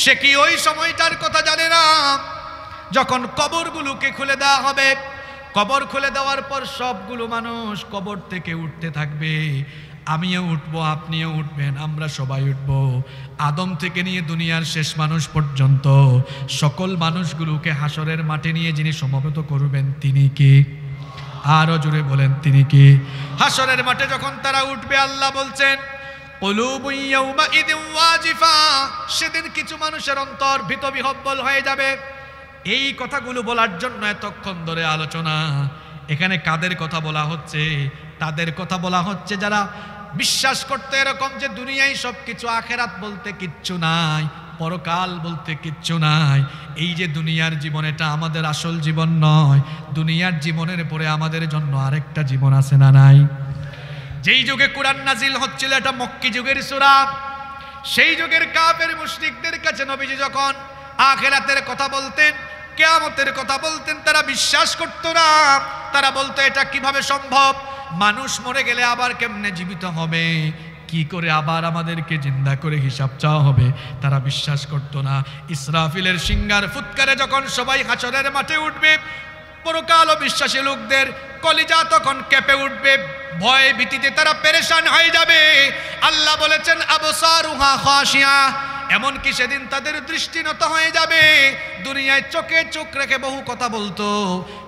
সে কি ওই সময়টার কথা জানে না যখন কবরগুলোকে খুলে দেওয়া হবে? কবর খুলে দেওয়ার পর সবগুলো মানুষ কবর থেকে উঠতে থাকবে। আমিও উঠবো, আপনিও উঠবেন, আমরা সবাই উঠব। আদম থেকে নিয়ে দুনিয়ার শেষ মানুষ পর্যন্ত সকল মানুষগুলোকে হাসরের মাঠে নিয়ে যিনি সমবেত করবেন তিনি কি? আরো জোরে বলেন, তিনি কি? হাসরের মাঠে যখন তারা উঠবে, আল্লাহ বলছেন, কুলুবুন ইয়াউমাইযিন ওয়াজিফা, সেদিন কিছু মানুষের অন্তর ভীতবিহ্বল হয়ে যাবে। এই কথাগুলো বলার জন্য এতক্ষণ ধরে আলোচনা। এখানে কাদের কথা বলা হচ্ছে? তাদের কথা বলা হচ্ছে যারা বিশ্বাস করতে এরকম যে দুনিয়ায় সবকিছু, আখেরাত বলতে কিচ্ছু নাই, পরকাল বলতে কিচ্ছু নাই। এই যে দুনিয়ার জীবন, এটা আমাদের আসল জীবন নয়। দুনিয়ার জীবনের পরে আমাদের জন্য আরেকটা জীবন আছে না নাই? যেই যুগে কুরআন নাজিল হচ্ছিল এটা মক্কি যুগের সূরা। সেই যুগের কাফের মুশরিকদের কাছে নবীজি যখন আখিরাতের কথা বলতেন, কিয়ামতের কথা বলতেন, তারা বিশ্বাস করত না। তারা বলতো এটা কিভাবে সম্ভব? মানুষ মরে গেলে আবার কেমনে জীবিত হবে? কি করে আবার আমাদেরকে জিন্দা করে হিসাব চাওয়া হবে? তারা বিশ্বাস করত না। ইসরাফিলের সিংহার ফুৎকারে যখন সবাই হাসরের মাঠে উঠবে, পরকাল বিশ্বাসী লোকদের কলিজা তখন কেঁপে উঠবে, ভয়ে ভীতিতে তারা পেরেশান হয়ে যাবে। আল্লাহ বলেছেন, আবসারুহা খাশিয়া, এমনকি সেদিন তাদের দৃষ্টি নত হয়ে যাবে। দুনিয়ায় চোখে চোখ রেখে বহু কথা বলতো,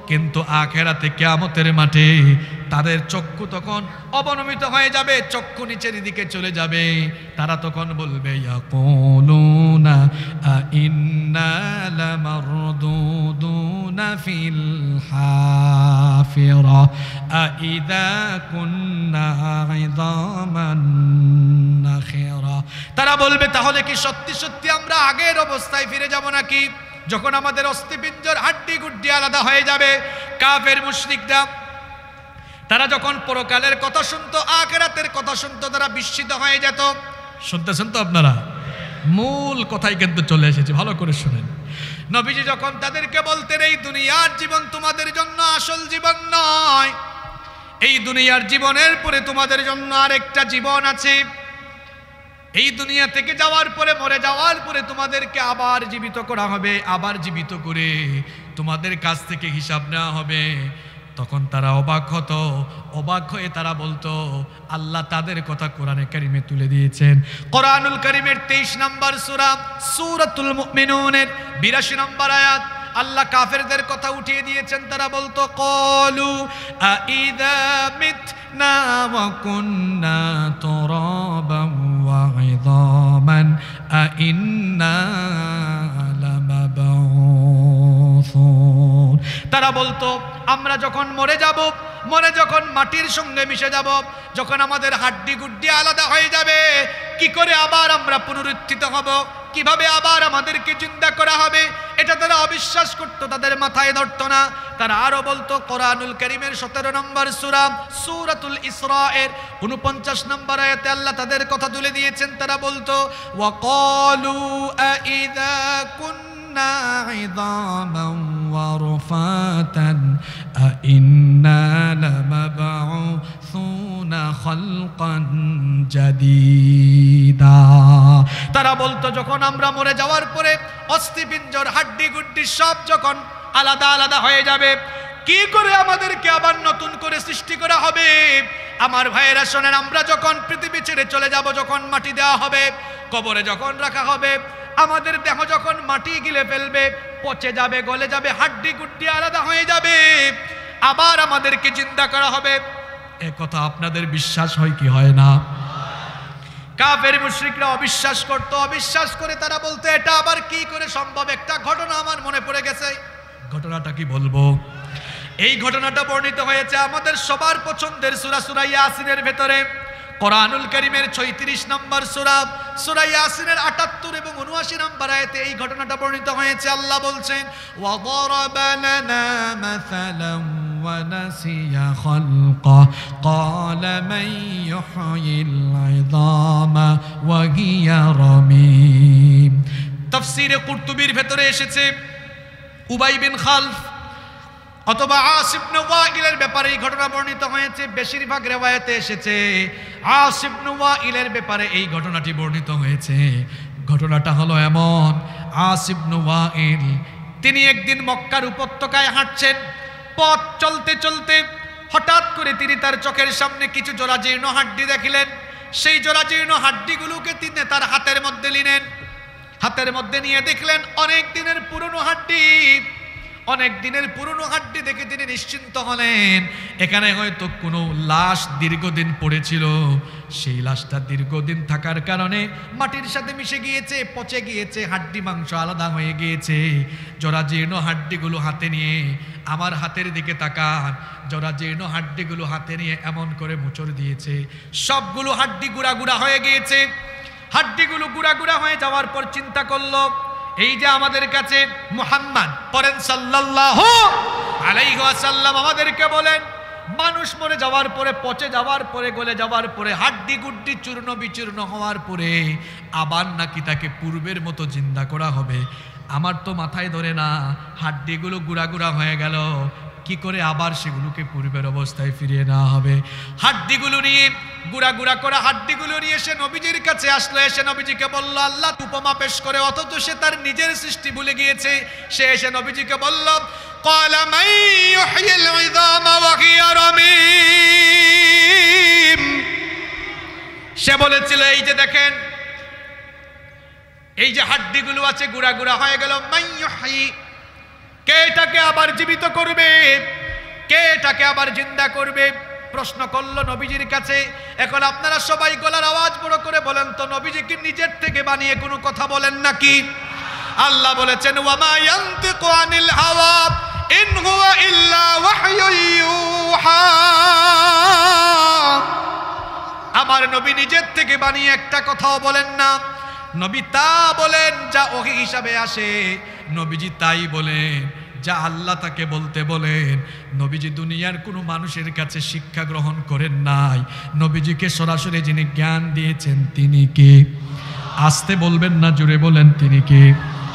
কিন্তু আখিরাতে কিয়ামতের মাঠে তাদের চক্ষু তখন অবনমিত হয়ে যাবে, চক্ষু নিচের দিকে চলে যাবে। তারা তখন বলবে, ইয়াকুলুনা আইন্না লামারদুদুনা ফিল হাফিরা আইযা কুন্না ইযামান নাখিরা। তারা বলবে, তাহলে কি সত্যি সত্যি আমরা আগের অবস্থায় ফিরে যাব নাকি, যখন আমাদের অস্থিপিঞ্জর হাড্ডি গুড্ডি আলাদা হয়ে যাবে? কাফের মুশরিকরা তারা যখন পরকালের কথা শুনতো, আখিরাতের কথা শুনতো, তারা বিস্মিত হয়ে যেত। শুনতেছেন তো আপনারা? মূল কথাই কিন্তু চলে এসেছে, ভালো করে শুনেন। নবীজি যখন তাদেরকে বলতেন এই দুনিয়ার জীবন তোমাদের জন্য আসল জীবন নয়, এই দুনিয়ার জীবনের পরে তোমাদের জন্য আরেকটা জীবন আছে, এই দুনিয়া থেকে যাওয়ার পরে, মরে যাওয়ার পরে তোমাদেরকে আবার জীবিত করা হবে, আবার জীবিত করে তোমাদের কাছ থেকে হিসাব নেওয়া হবে। তখন তারা অবাক হতো, অবাক হয়ে তারা বলতো আল্লাহ তাদের কথা কোরআনে কারিমে তুলে দিয়েছেন। কোরআনুল কারিমের 23 নম্বর সূরা সূরাতুল মুমিনুনের 82 নম্বর আয়াত আল্লাহ কাফেরদের কথা উঠিয়ে দিয়েছেন। তারা বলতো ক্বালু আইযা মিতনা ওয়া কুন্না তুরাবান ওয়া ইযামান আইন্না লামাবউসুন। তারা বলতো আমরা যখন মরে যাব, মরে যখন মাটির সঙ্গে মিশে যাব, যখন আমাদের হাড্ডি গুড্ডি আলাদা হয়ে যাবে, কি করে আবার আমরা পুনরুত্থিত হব, কিভাবে আবার আমাদেরকে জিন্দা করা হবে, এটা তারা অবিশ্বাস করতো, তাদের মাথায় ধরতো না। তারা আরো বলতো কোরআনুল কারীমের 17 নম্বর সূরা সূরাতুল ইসরা এর 49 নম্বর আয়াতে আল্লাহ তাদের কথা তুলে দিয়েছেন। তারা বলতো ওয়া ক্বালু আইযা কুন্না ইযামান ওয়া রুফাতান আইন্না লামাবউসুনা খালকান জাদীদা। তারা বলতো যখন আমরা মরে যাওয়ার পরে অস্থিপিঞ্জর হাড্ডি গুড্ডি সব যখন আলাদা আলাদা হয়ে যাবে, কি করে আমাদেরকে আবার নতুন করে সৃষ্টি করা হবে? আমার ভাইয়েরা শোনেন, আমরা যখন পৃথিবী ছেড়ে চলে যাব, যখন মাটি দেওয়া হবে, কবরে যখন রাখা হবে, আমাদের দেহ যখন মাটি গিলে ফেলবে, পচে যাবে, গলে যাবে, হাড্ডি গুড্ডি আলাদা হয়ে যাবে, আবার আমাদেরকে জিন্দা করা হবে। এ কথা আপনাদের বিশ্বাস হয় কি হয় না? কাফের মুশরিকরা অবিশ্বাস করত, অবিশ্বাস করে তারা বলতো এটা আবার কি করে সম্ভব? একটা ঘটনা আমার মনে পড়ে গেছে, ঘটনাটা কি বলবো? এই ঘটনাটা বর্ণিত হয়েছে আমাদের সবার পছন্দের সূরা সূরা ইয়াসিনের ভেতরে, কোরআনুল কারীমের 36 নম্বর সূরা সূরা ইয়াসিনের 78 এবং 79 নম্বর আয়াতে এই ঘটনাটা বর্ণিত হয়েছে। আল্লাহ বলছেন ওয়া দারাবা লানা মাসালান ওয়া নাসিয়া খালকা ক্বালা মান ইউহয়িল ইযামা ওয়া হিয়া রামীম। তাফসীরে কুরতুবীর ভেতরে এসেছে উবাই বিন খালফ অথবা আসিব ইবনে ওয়াইলের ব্যাপারে এই ঘটনা বর্ণিত হয়েছে। বেশিরভাগ রিওয়ায়াতে এসেছে আসিব ইবনে ওয়াইলের ব্যাপারে এই ঘটনাটি বর্ণিত হয়েছে। ঘটনাটা হলো এমন, আসিব ইবনে ওয়াইল তিনি একদিন মক্কার উপত্যকায় হাঁটছেন, পথ চলতে চলতে হঠাৎ করে তিনি তার চোখের সামনে কিছু জরাজীর্ণ হাড্ডি দেখলেন। সেই জরাজীর্ণ হাড্ডিগুলোকে তিনি তার হাতের মধ্যে নিলেন, হাতের মধ্যে নিয়ে দেখলেন অনেক দিনের পুরনো হাড্ডি। অনেক দিনের পুরনো হাড্ডি দেখে তিনি নিশ্চিন্ত হলেন এখানে হয়তো কোনো লাশ দীর্ঘদিন পড়েছিল, সেই লাশটা দীর্ঘদিন থাকার কারণে মাটির সাথে মিশে গিয়েছে, পচে গিয়েছে, হাড্ডি মাংস আলাদা হয়ে গিয়েছে। জরাজীর্ণ হাড্ডিগুলো হাতে নিয়ে, আমার হাতের দিকে তাকান, জরাজীর্ণ হাড্ডিগুলো হাতে নিয়ে এমন করে মোচড় দিয়েছে, সবগুলো হাড্ডি গুঁড়া গুঁড়া হয়ে গিয়েছে। হাড্ডিগুলো গুঁড়া গুঁড়া হয়ে যাওয়ার পর চিন্তা করলো এই যে আমাদের কাছে মুহাম্মদ পড়েন সাল্লাল্লাহু আলাইহি ওয়াসাল্লাম আমাদেরকে বলেন মানুষ মরে যাওয়ার পরে, পচে যাওয়ার পরে, গলে যাওয়ার পরে, হাড্ডি গুড্ডি চূর্ণ বিচূর্ণ হওয়ার পরে আবার নাকি তাকে পূর্বের মতো জিন্দা করা হবে। আমার তো মাথায় ধরে না, হাড্ডিগুলো গুঁড়া গুঁড়া হয়ে গেল, কি করে আবার সেগুলোকে পূর্বের অবস্থায় ফিরিয়ে নেওয়া হবে? হাড্ডিগুলো নিয়ে, গুঁড়া গুঁড়া করা হাড্ডিগুলো নিয়ে সে নবীজির কাছে আসলো, এসে নবীজিকে বলল, আল্লাহ উপমা পেশ করে, অথচ সে তার নিজের সৃষ্টি ভুলে গিয়েছে। সে এসে নবীজিকে বলল ক্বালা মান ইউহয়িল ইযামা ওয়া হিয়া রামীম। সে বলেছিল এই যে দেখেন, এই যে হাড্ডিগুলো আছে গুঁড়া গুঁড়া হয়ে গেল, মান ইউহয়ি, কে এটাকে আবার জীবিত করবে? কে এটাকে আবার জিন্দা করবে? প্রশ্ন করলো নবীজির কাছে। এখন আপনারা সবাই গলার আওয়াজ বড় করে বলেন তো, নবীজি কি নিজের থেকে বানিয়ে কোনো কথা বলেন নাকি? আল্লাহ বলেছেন ওয়া মা ইয়ানতিকু আনিল হাওয়া ইন হুয়া ইল্লা ওয়াহয়ুন ইউহা। আমার নবী নিজের থেকে বানিয়ে একটা কথাও বলেন না। নবী তা বলেন যা ওহী হিসাবে আসে, নবীজি তাই বলেন যা আল্লাহ তাকে বলতে বলেন। নবীজি দুনিয়ার কোনো মানুষের কাছে শিক্ষা গ্রহণ করেন নাই, নবীজিকে সরাসরি যিনি জ্ঞান দিয়েছেন তিনি কে? আসতে বলবেন না, জোরে বলেন তিনি কে?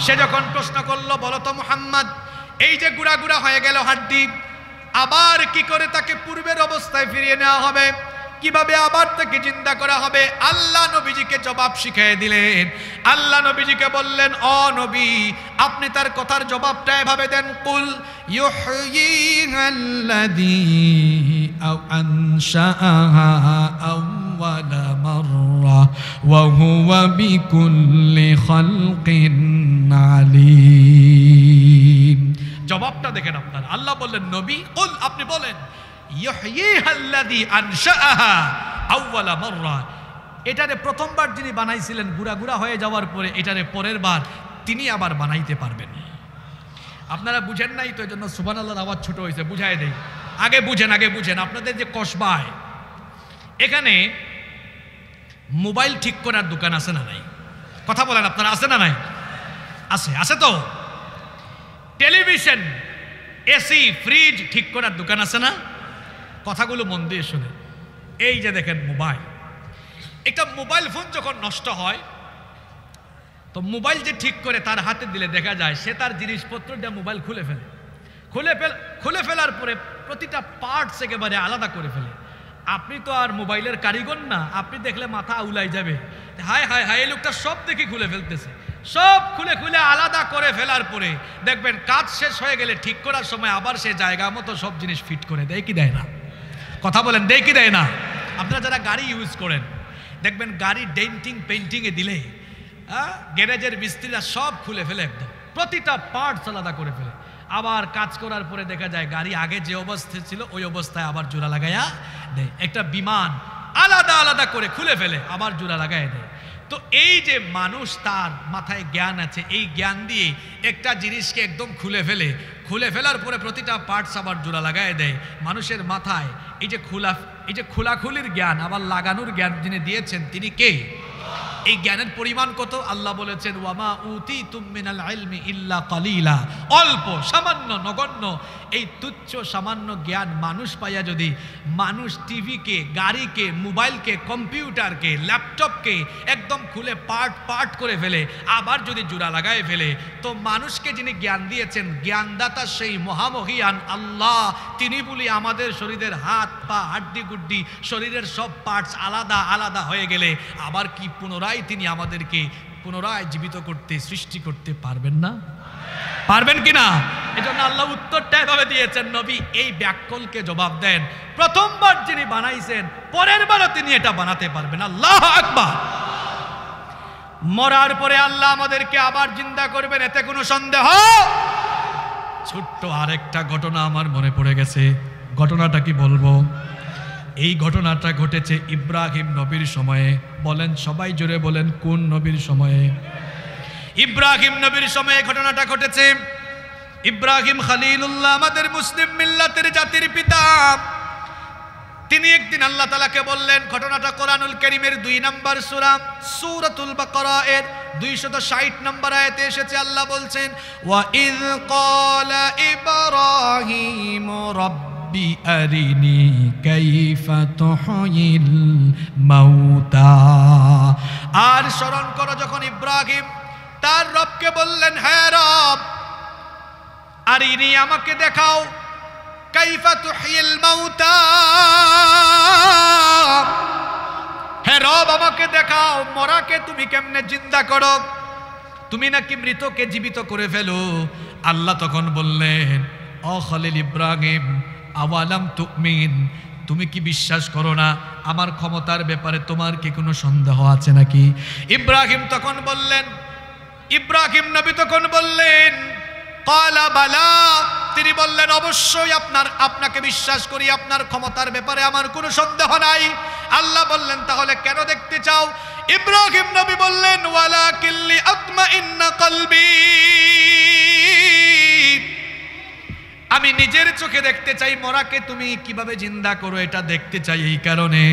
সে যখন প্রশ্ন করলো, বলো তো মুহাম্মদ, এই যে গুড়া গুড়া হয়ে গেল হাড্ডি, আবার কি করে তাকে পূর্বের অবস্থায় ফিরিয়ে নেওয়া হবে, কিভাবে আবার তাকে জিন্দা করা হবে? আল্লাহ নবীজিকে জবাব শিখিয়ে দিলেন। আল্লাহ নবীজিকে বললেন, ও নবী, আপনি তার কথার জবাবটা এভাবে দেন, কুল ইউহয়িহাল্লাযী আনশাআহা আউওয়ালা মাররা ওয়া হুয়া বিকুল্লি খালকিন আলীম। জবাবটা দেখেন আপনারা। আল্লাহ বললেন, নবী কুল, আপনি বলেন, ইউহয়িহাল্লাযী আনশাআহা আউওয়ালা মাররা, এটারে প্রথমবার যিনি বানাইছিলেন গুড়া গুড়া হয়ে যাওয়ার পরে, এটারে পরের বার তিনি আবার বানাইতে পারবেন। আপনারা বুঝেন নাই তো, এজন্য সুবহানাল্লাহর আওয়াজ ছোট হয়েছে, বুঝাই দেই। আগে বুঝেন আপনাদের যে কসবায় এখানে মোবাইল ঠিক করার দোকান আছে না নাই? কথা বলেন আপনারা, আছে না নাই? আছে তো। টেলিভিশন, এসি, ফ্রিজ ঠিক করার দোকান আছে না? কথাগুলো মন দিয়ে শুনে। এই যে দেখেন মোবাইল, একটা মোবাইল ফোন যখন নষ্ট হয় তো মোবাইল যে ঠিক করে তার হাতে দিলে দেখা যায় সে তার জিনিসপত্র দিয়ে মোবাইল খুলে ফেলার পরে প্রতিটা পার্টস একেবারে আলাদা করে ফেলে। আপনি তো আর মোবাইলের কারিগর না, আপনি দেখলে মাথা উলাই যাবে, হায় হায় হায়, এই লোকটা সব দেখি খুলে ফেলতেছে। সব খুলে আলাদা করে ফেলার পরে দেখবেন কাজ শেষ হয়ে গেলে ঠিক করার সময় আবার সে জায়গা মতো সব জিনিস ফিট করে দেয় কি দেয় না? কথা বলেন, দেয় কি দেয় না? আপনারা যারা গাড়ি ইউজ করেন দেখবেন গাড়ি ডেন্টিং পেইন্টিংয়ে দিলে গ্যারেজের মিস্ত্রিরা সব খুলে ফেলে, একদম প্রতিটা পার্টস আলাদা করে ফেলে। আবার কাজ করার পরে দেখা যায় গাড়ি আগে যে অবস্থায় ছিল ওই অবস্থায় আবার জোড়া লাগাইয়া দেয়। একটা বিমান আলাদা করে খুলে ফেলে, আবার জোড়া লাগাই দেয়। তো এই যে মানুষ, তার মাথায় জ্ঞান আছে, এই জ্ঞান দিয়ে একটা জিনিসকে একদম খুলে ফেলার পরে প্রতিটা পার্টস আবার জোড়া লাগাই দেয়। মানুষের মাথায় এই যে খোলাখুলির জ্ঞান আবার লাগানোর জ্ঞান যিনি দিয়েছেন তিনি কে? এই জ্ঞানের পরিমাণ কত? আল্লাহ বলেছেন, ওয়ামা উতিতুম মিনাল ইলমি ইল্লা কালিলা, অল্প, সামান্য, নগণ্য এই তুচ্ছ সামান্য জ্ঞান মানুষ পাইয়া যদি মানুষ টিভিকে, গাড়িকে, মোবাইলকে, কম্পিউটারকে, ল্যাপটপকে একদম খুলে পার্ট করে ফেলে, আবার যদি জোড়া লাগায় ফেলে, তো মানুষকে যিনি জ্ঞান দিয়েছেন, জ্ঞানদাতা সেই মহামহিয়ান আল্লাহ, তিনি বলি আমাদের শরীরের হাত পা, হাড্ডি গুড্ডি, শরীরের সব পার্টস আলাদা হয়ে গেলে আবার কি পুনরায় তিনি আমাদেরকে পুনরায় জীবিত করতে, সৃষ্টি করতে পারবেন না? পারবেন কিনা? এজন্য আল্লাহ উত্তরটা এভাবে দিয়েছেন, নবী এই ব্যাককলকে জবাব দেন, প্রথমবার যিনি বানাইছেন পরের বারও তিনি এটা বানাতে পারবেন। আল্লাহু আকবার। মরার পরে আল্লাহ আমাদেরকে আবার জিন্দা করবেন, এতে কোনো সন্দেহ? ছোট্ট আরেকটা ঘটনা আমার মনে পড়ে গেছে। ঘটনাটা কি বলবো? এই ঘটনাটা ঘটেছে ইব্রাহিম নবীর সময়ে। বলেন সবাই জোরে বলেন, কোন নবীর সময়ে? ইব্রাহিম নবীর সময়ে ঘটনাটা ঘটেছে। ইব্রাহিম খলিলুল্লাহ, আমাদের মুসলিম মিল্লাতের জাতির পিতা, তিনি একদিন আল্লাহ তাআলাকে বললেন, ঘটনাটা কোরআনুল কারীমের 2 নম্বর সূরা সূরাতুল বাকারা এর 260 নম্বর আয়াতে এসেছে। আল্লাহ বলছেন, ওয়া ইয ক্বালা ইব্রাহিম রব্বি আরিনি কাইফা তুহয়িল মাউতা। আর স্মরণ করো যখন ইব্রাহিম তার রবকে বললেন, হ্যাঁ রব, আরিনি, আমাকে দেখাও, কাইফা তুহয়িল মাউতা, হে রব আমাকে দেখাও মরাকে তুমি কেমনে জিন্দা করো, তুমি নাকি মৃতকে জীবিত করে ফেলো। আল্লাহ তখন বললেন, ও খলিল ইব্রাহিম, আওয়ালাম তুমিন, তুমি কি বিশ্বাস করো না আমার ক্ষমতার ব্যাপারে? তোমার কি কোনো সন্দেহ আছে নাকি? ইব্রাহিম নবী তখন বললেন, ক্বালা বালা, তিনি বললেন অবশ্যই আপনাকে বিশ্বাস করি, আপনার ক্ষমতার ব্যাপারে আমার কোনো সন্দেহ নাই। আল্লাহ বললেন, তাহলে কেন দেখতে চাও? ইব্রাহিম নবী বললেন, ওয়ালাকিন লিআতমাইন্না কলবি, আমি নিজের চোখে দেখতে চাই মরাকে তুমি কিভাবে জিন্দা করো, এটা দেখতে চাই এই কারণে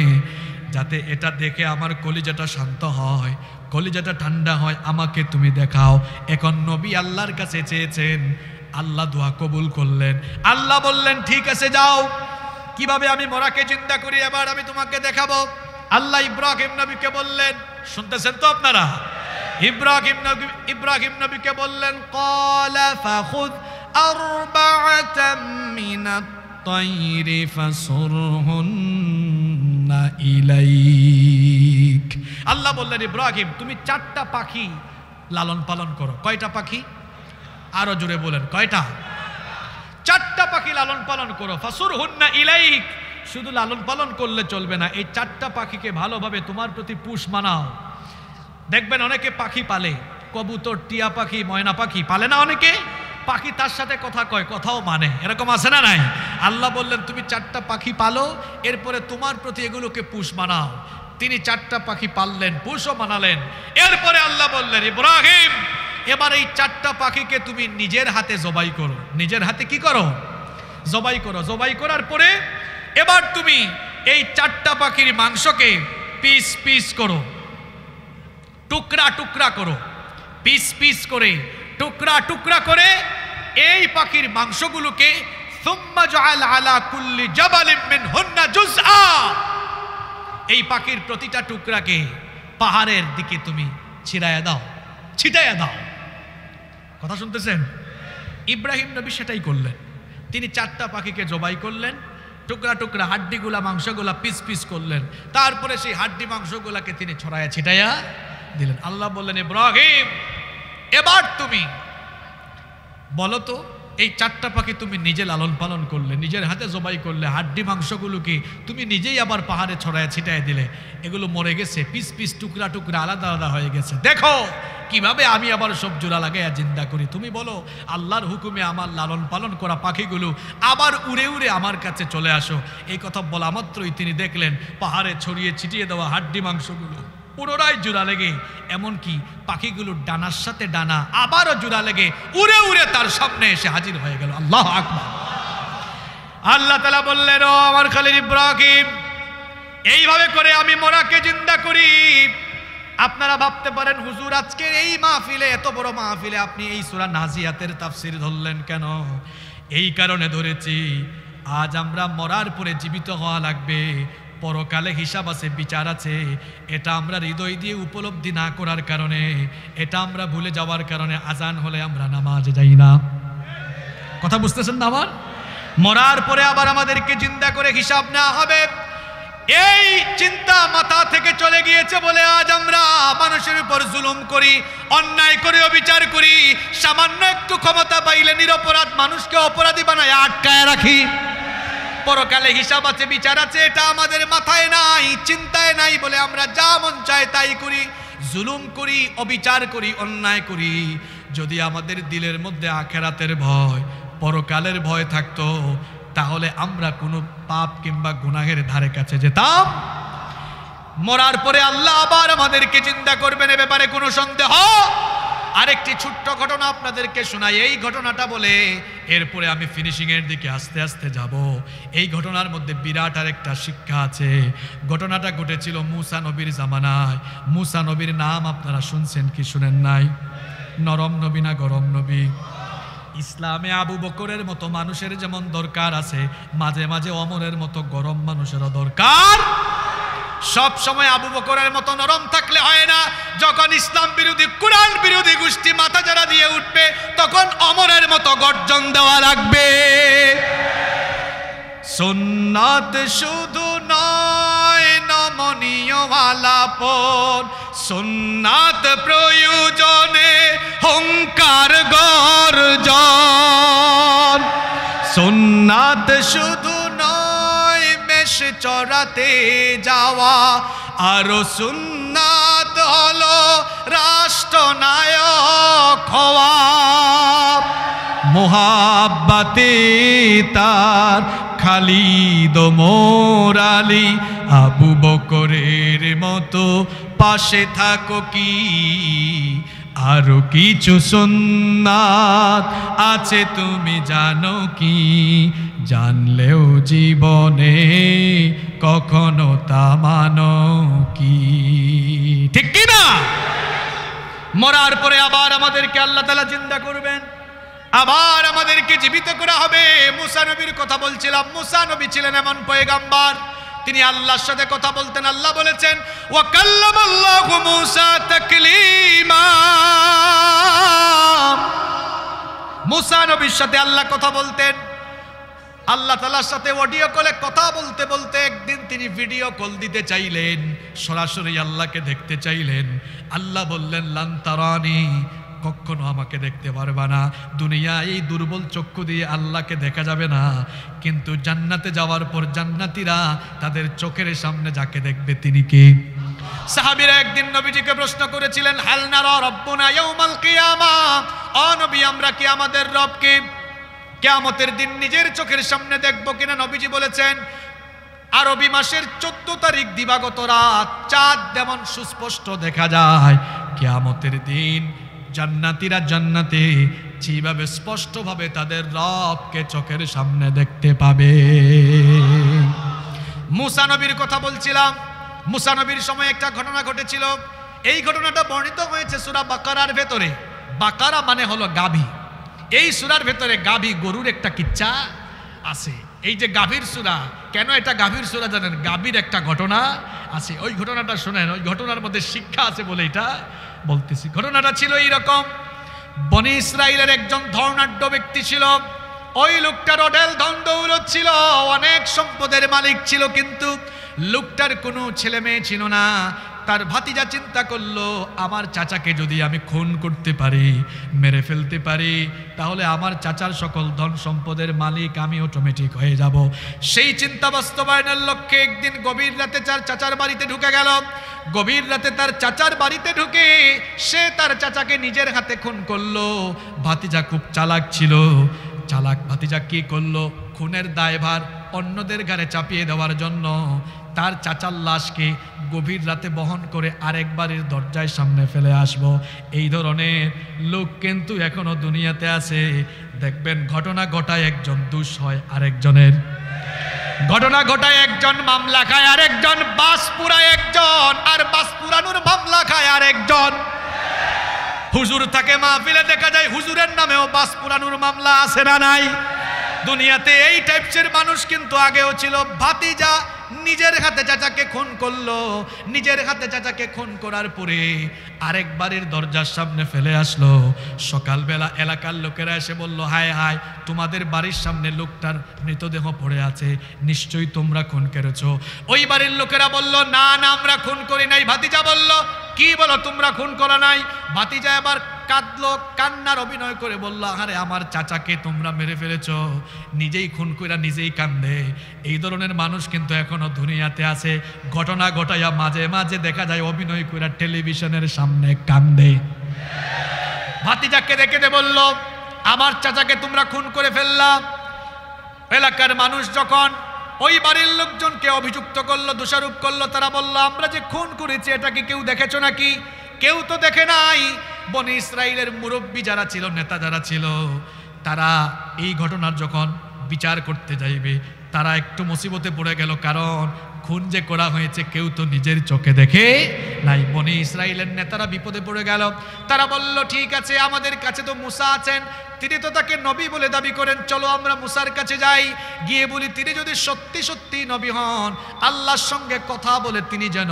যাতে এটা দেখে আমার কলিজাটা শান্ত হয়, কলিজাটা ঠান্ডা হয়, আমাকে তুমি দেখাও। এখন নবী আল্লাহর কাছে চেয়েছেন, আল্লাহ দোয়া কবুল করলেন। আল্লাহ বললেন, ঠিক আছে যাও, কিভাবে আমি মরাকে জিন্দা করি এবার আমি তোমাকে দেখাবো। আল্লাহ ইব্রাহিম নবীকে বললেন, শুনতেছেন তো আপনারা? ইব্রাহিম নবীকে বললেন ক্বালা ফাখুয আরবাআতাম মিনাত তায়রি ফাসুরহুন্না ইলাইক। আল্লাহ বললেন ইব্রাহিম তুমি 4টা পাখি লালন পালন করো। কয়টা পাখি? আরো জোরে বলেন কয়টা? 4টা পাখি লালন পালন করো। ফাসুরহুন্না ইলাইক। শুধু লালন পালন করলে চলবে না, এই 4টা পাখিকে ভালোভাবে তোমার প্রতি পুষ মানাও। দেখবেন অনেকে পাখি পালে, কবুতর, টিয়া পাখি, ময়না পাখি পালে না অনেকে, পাখি তার সাথে কথা কয়, কথাও মানে, এরকম আছে না নাই? আল্লাহ বললেন তুমি 4টা পাখি পালো, এরপরে তোমার প্রতি এগুলোকে পুষ মানাও। তিনি 4টা পাখি পাললেন, পুষও মানালেন। এরপরে আল্লাহ বললেন ইব্রাহিম এবার এই 4টা পাখিকে তুমি নিজের হাতে জবাই করো। নিজের হাতে কি করো? জবাই করো। জবাই করার পরে এবার তুমি এই 4টা পাখির মাংসকে পিস পিস করো, টুকরা টুকরা করো, পিস পিস করে টুকরা টুকরা করে এই পাখির মাংসগুলোকে সুম্মা জাআল আলা কুল্লি জাবালিন মিনহুন্না জুজআ, এই পাখির প্রতিটা টুকরাকে পাহাড়ের দিকে তুমি ছিড়াইয়া দাও, ছিটাইয়া দাও। কথা শুনতেছেন? ইব্রাহিম নবী সেটাই করলেন। তিনি 4টা পাখিকে জবাই করলেন, টুকরা টুকরা হাড্ডিগুলা মাংসগুলা পিস পিস করলেন, তারপরে সেই হাড্ডি মাংসগুলাকে তিনি ছড়াইয়া ছিটাইয়া দিলেন। আল্লাহ বললেন ইব্রাহিম এবার তুমি বলো তো এই 4টা পাখি তুমি নিজে লালন পালন করলে, নিজের হাতে জবাই করলে, হাড্ডি মাংসগুলোকে তুমি নিজেই আবার পাহাড়ে ছড়াইয়া ছিটাইয়া দিলে, এগুলো মরে গেছে, পিস পিস টুকরা টুকরা আলাদা আলাদা হয়ে গেছে, দেখো কিভাবে আমি আবার সব জোড়া লাগাইয়া জিন্দা করি। তুমি বলো আল্লাহর হুকুমে আমার লালন পালন করা পাখিগুলো আবার উড়ে উড়ে আমার কাছে চলে আসো। এই কথা বলা মাত্রই তিনি দেখলেন পাহাড়ে ছড়িয়ে ছিটিয়ে দেওয়া হাড্ডি মাংসগুলো পুনরায় জোড়া লেগে, এমনকি পাখিগুলোর ডানার সাথে ডানা আবারও জোড়া লেগে উড়ে উড়ে তার সামনে এসে হাজির হয়ে গেল। আল্লাহু আকবার। আল্লাহ তাআলা বললেন ও আমার খলিল ইব্রাহিম এইভাবে করে আমি মরাকে জিন্দা করি। আপনারা ভাবতে পারেন হুজুর আজকের এই মাহফিলে, এত বড় মাহফিলে আপনি এই সূরা নাজিয়াতের তাফসীর ধরলেন কেন? এই কারণে ধরেছি আজ আমরা মরার পরে জীবিত হওয়া লাগবে, পরকালে হিসাব আছে, বিচার আছে। এটা আমরা হৃদয় দিয়ে উপলব্ধি না করার কারণে, এটা আমরা ভুলে যাওয়ার কারণে আজান হলে আমরা নামাজে যাই না। কথা বুঝতেছেন না আমার? মরার পরে আবার আমাদেরকে জিন্দা করে হিসাব নেওয়া হবে, এই চিন্তা মাথা থেকে চলে গিয়েছে বলে আজ আমরা মানুষের উপর জুলুম করি, অন্যায় করে অবিচার করি, সামান্য একটু ক্ষমতা পাইলে নিরপরাধ মানুষকে অপরাধী বানায় আটকায় রাখি। পরকালে হিসাব আছে, বিচার আছে, এটা আমাদের মাথায় নাই, চিন্তায় নাই বলে আমরা যা মন চায় তাই করি, জুলুম করি, অবিচার করি, অন্যায় করি। যদি আমাদের দিলের মধ্যে আখিরাতের ভয়, পরকালের ভয় থাকতো, তাহলে আমরা কোনো পাপ কিংবা গুনাহের ধারে কাছে যেতাম। মরার পরে আল্লাহ আবার আমাদেরকে চিন্তা করবেন, এ ব্যাপারে কোনো সন্দেহ? আরেকটি ছোট্ট ঘটনা আপনাদেরকে শোনাই, এই ঘটনাটা বলে এরপরে আমি ফিনিশিং এর দিকে আস্তে আস্তে যাব। এই ঘটনার মধ্যে বিরাট আরেকটা শিক্ষা আছে। ঘটনাটা ঘটেছিল মুসা নবীর জামানায়। মুসা নবীর নাম আপনারা শুনছেন কি শুনেন নাই? নরম নবী না গরম নবী? ইসলামে আবু বকরের মতো মানুষের যেমন দরকার আছে, মাঝে মাঝে ওমরের মতো গরম মানুষেরও দরকার। সব সময় আবু বকরের মতো নরম থাকলে হয় না। যখন ইসলাম বিরোধী, কুরআন বিরোধী গোষ্ঠী মাথা যারা দিয়ে উঠবে, তখন ওমরের মতো গর্জন দেওয়া লাগবে। সুন্নাত শুধু নয় নমনীয় আলাপন, সুন্নাত প্রয়োজনে হুঙ্কার গর্জন। সুন্নাত শুধু নয় মেষ চড়াতে যাওয়া, আরো সুন্নাত হলো রাষ্ট্রনায়ক হওয়া। মোহাব্বতে তার খালিদ ওমর আলী আবু বকরের মতো পাশে থাকো কি? আরো কিছু সুন্নাত আছে তুমি জানো কি? জানলেও জীবনে কখনো তা মানো কি? ঠিক কি না? মরার পরে আবার আমাদেরকে আল্লাহ তাআলা জিন্দা করবেন, আবার আমাদেরকে জীবিত করা হবে। মুসা নবীর কথা বলছিলাম। মুসা নবী ছিলেন এমন পয়গাম্বার, তিনি আল্লাহর সাথে কথা বলতেন। আল্লাহ বলেছেন ওয়া কাল্লামাল্লাহু মূসা তাকলীমা, মূসা নবীর সাথে আল্লাহ কথা বলতেন। আল্লাহ তাআলার সাথে অডিও কলে কথা বলতে বলতে একদিন তিনি ভিডিও কল দিতে চাইলেন, সরাসরি আল্লাহকে দেখতে চাইলেন। আল্লাহ বললেন লান তারানি, কখনো আমাকে দেখতে পারবা না, দুনিয়া এই দুর্বল চক্ষু দিয়ে আল্লাহকে দেখা যাবে না, কিন্তু জান্নাতে যাওয়ার পর জান্নাতীরা তাদের চোখের সামনে যাকে দেখবে তিনি কে? সাহাবীরা একদিন নবীজিকে প্রশ্ন করেছিলেন হাল নারা রাব্বুনা ইয়াউমাল কিয়ামা, ও নবী আমরা কি আমাদের রবকে কিয়ামতের দিন নিজের চোখের সামনে দেখব কিনা? নবীজি বলেছেন আরবি মাসের 14 তারিখ দিবাগত রাত চাঁদ যেমন সুস্পষ্ট দেখা যায়, কিয়ামতের দিন জান্নাতীরা জান্নাতে যেভাবে স্পষ্টভাবে তাদের রবকে চোখের সামনে দেখতে পাবে। মূসা নবীর কথা বলছিলাম। মূসা নবীর সময় একটা ঘটনা ঘটেছিল। এই ঘটনাটা বর্ণিত হয়েছে সূরা বাকারার ভেতরে। বাকারা মানে হলো গাভী। এই সূরার ভেতরে গাভী গরুর একটা কিচ্ছা আছে। এই যে গাভীর সূরা, কেন এটা গাভীর সূরা জানেন? গাভীর একটা ঘটনা আছে, ওই ঘটনাটা শুনেন। ওই ঘটনার মধ্যে শিক্ষা আছে বলে এটা বলতেছি। ঘটনাটা ছিল এইরকম, বনি ইসরাইলের একজন ধনাঢ্য ব্যক্তি ছিল। ওই লোকটার অঢেল ধন দৌলত ছিল, অনেক সম্পদের মালিক ছিল, কিন্তু লোকটার কোনো ছেলে মেয়ে ছিল না। তার ভাতিজা চিন্তা করলো আমার চাচাকে যদি আমি খুন করতে পারি, মেরে ফেলতে পারি, তাহলে আমার চাচার সকল ধন সম্পদের মালিক আমি অটোমেটিক হয়ে যাব। সেই চিন্তা বাস্তবায়নের লক্ষ্যে একদিন গভীর রাতে তার চাচার বাড়িতে ঢুকে গেল। গভীর রাতে তার চাচার বাড়িতে ঢুকে সে তার চাচাকে নিজের হাতে খুন করলো। ভাতিজা খুব চালাক ছিল। চালাক ভাতিজা কি করলো? খুনের দায়ভার অন্যদের ঘাড়ে চাপিয়ে দেওয়ার জন্য তার চাচার লাশকে গভীর রাতে বহন করে আরেক বাড়ির দরজায় সামনে ফেলে আসবো। এই ধরনের লোক কিন্তু এখনো দুনিয়াতে আছে। দেখবেন ঘটনা ঘটায় একজন দোষ হয় আরেকজনের, ঘটনা ঘটায় একজন মামলা খায় আরেকজন, বাস পুরায় একজন, আর বাস পুরানোর মামলা খায় আরেকজন। হুজুর থাকে মাহফিলে, দেখা যায় হুজুরের নামেও বাস পুরানোর মামলা আছে না নাই? দুনিয়াতে এই টাইপসের মানুষ কিন্তু আগেও ছিল। ভাতিজা নিজের হাতে চাচাকে খুন করলো, নিজের হাতে চাচাকে খুন করার পরে আরেক বাড়ির দরজার সামনে ফেলে আসলো। সকালবেলা এলাকার লোকেরা এসে বলল হায় হায়, তোমাদের বাড়ির সামনে লোকটার মৃতদেহ পড়ে আছে, নিশ্চয়ই তোমরা খুন করেছো। ওই বাড়ির লোকেরা বলল না না আমরা খুন করি নাই। ভাতিজা বলল কি বলো তোমরা খুন করা নাই? ভাতিজা এবার কাঁদলো, কান্নার অভিনয় করে বলল আরে আমার চাচাকে তোমরা মেরে ফেলেছো। নিজেই খুন কইরা নিজেই কান্দে। এই ধরনের মানুষ কিন্তু এখনো দুনিয়াতে আছে। ঘটনা ঘটাইয়া মাঝে মাঝে দেখা যায় অভিনয় কইরা টেলিভিশনের সামনে কান্দে। ভাতিজাকে দেখে বলল আমার চাচাকে তোমরা খুন করে ফেললা। এলাকার মানুষ যখন ওই বাড়ির লোকজনকে অভিযুক্ত করলো, দোষারোপ করলো, তারা বলল আমরা যে খুন করেছি এটা কি কেউ দেখেছো নাকি? কেউ তো দেখে নাই। বনি ইসরাইলের মুরব্বী যারা ছিল, নেতা যারা ছিল, তারা এই ঘটনার যখন বিচার করতে যাইবে তারা একটু মুসিবতে পড়ে গেল, কারণ খুন যে করা হয়েছে কেউ তো নিজের চোখে দেখে নাই। বনি ইসরাইলের নেতারা বিপদে পড়ে গেল। তারা বলল ঠিক আছে, আমাদের কাছে তো মূসা আছেন, তিনি তো তাকে নবী বলে দাবি করেন, চলো আমরা মূসার কাছে যাই, গিয়ে বলি তিনি যদি সত্যি সত্যি নবী হন, আল্লাহর সঙ্গে কথা বলে তিনি যেন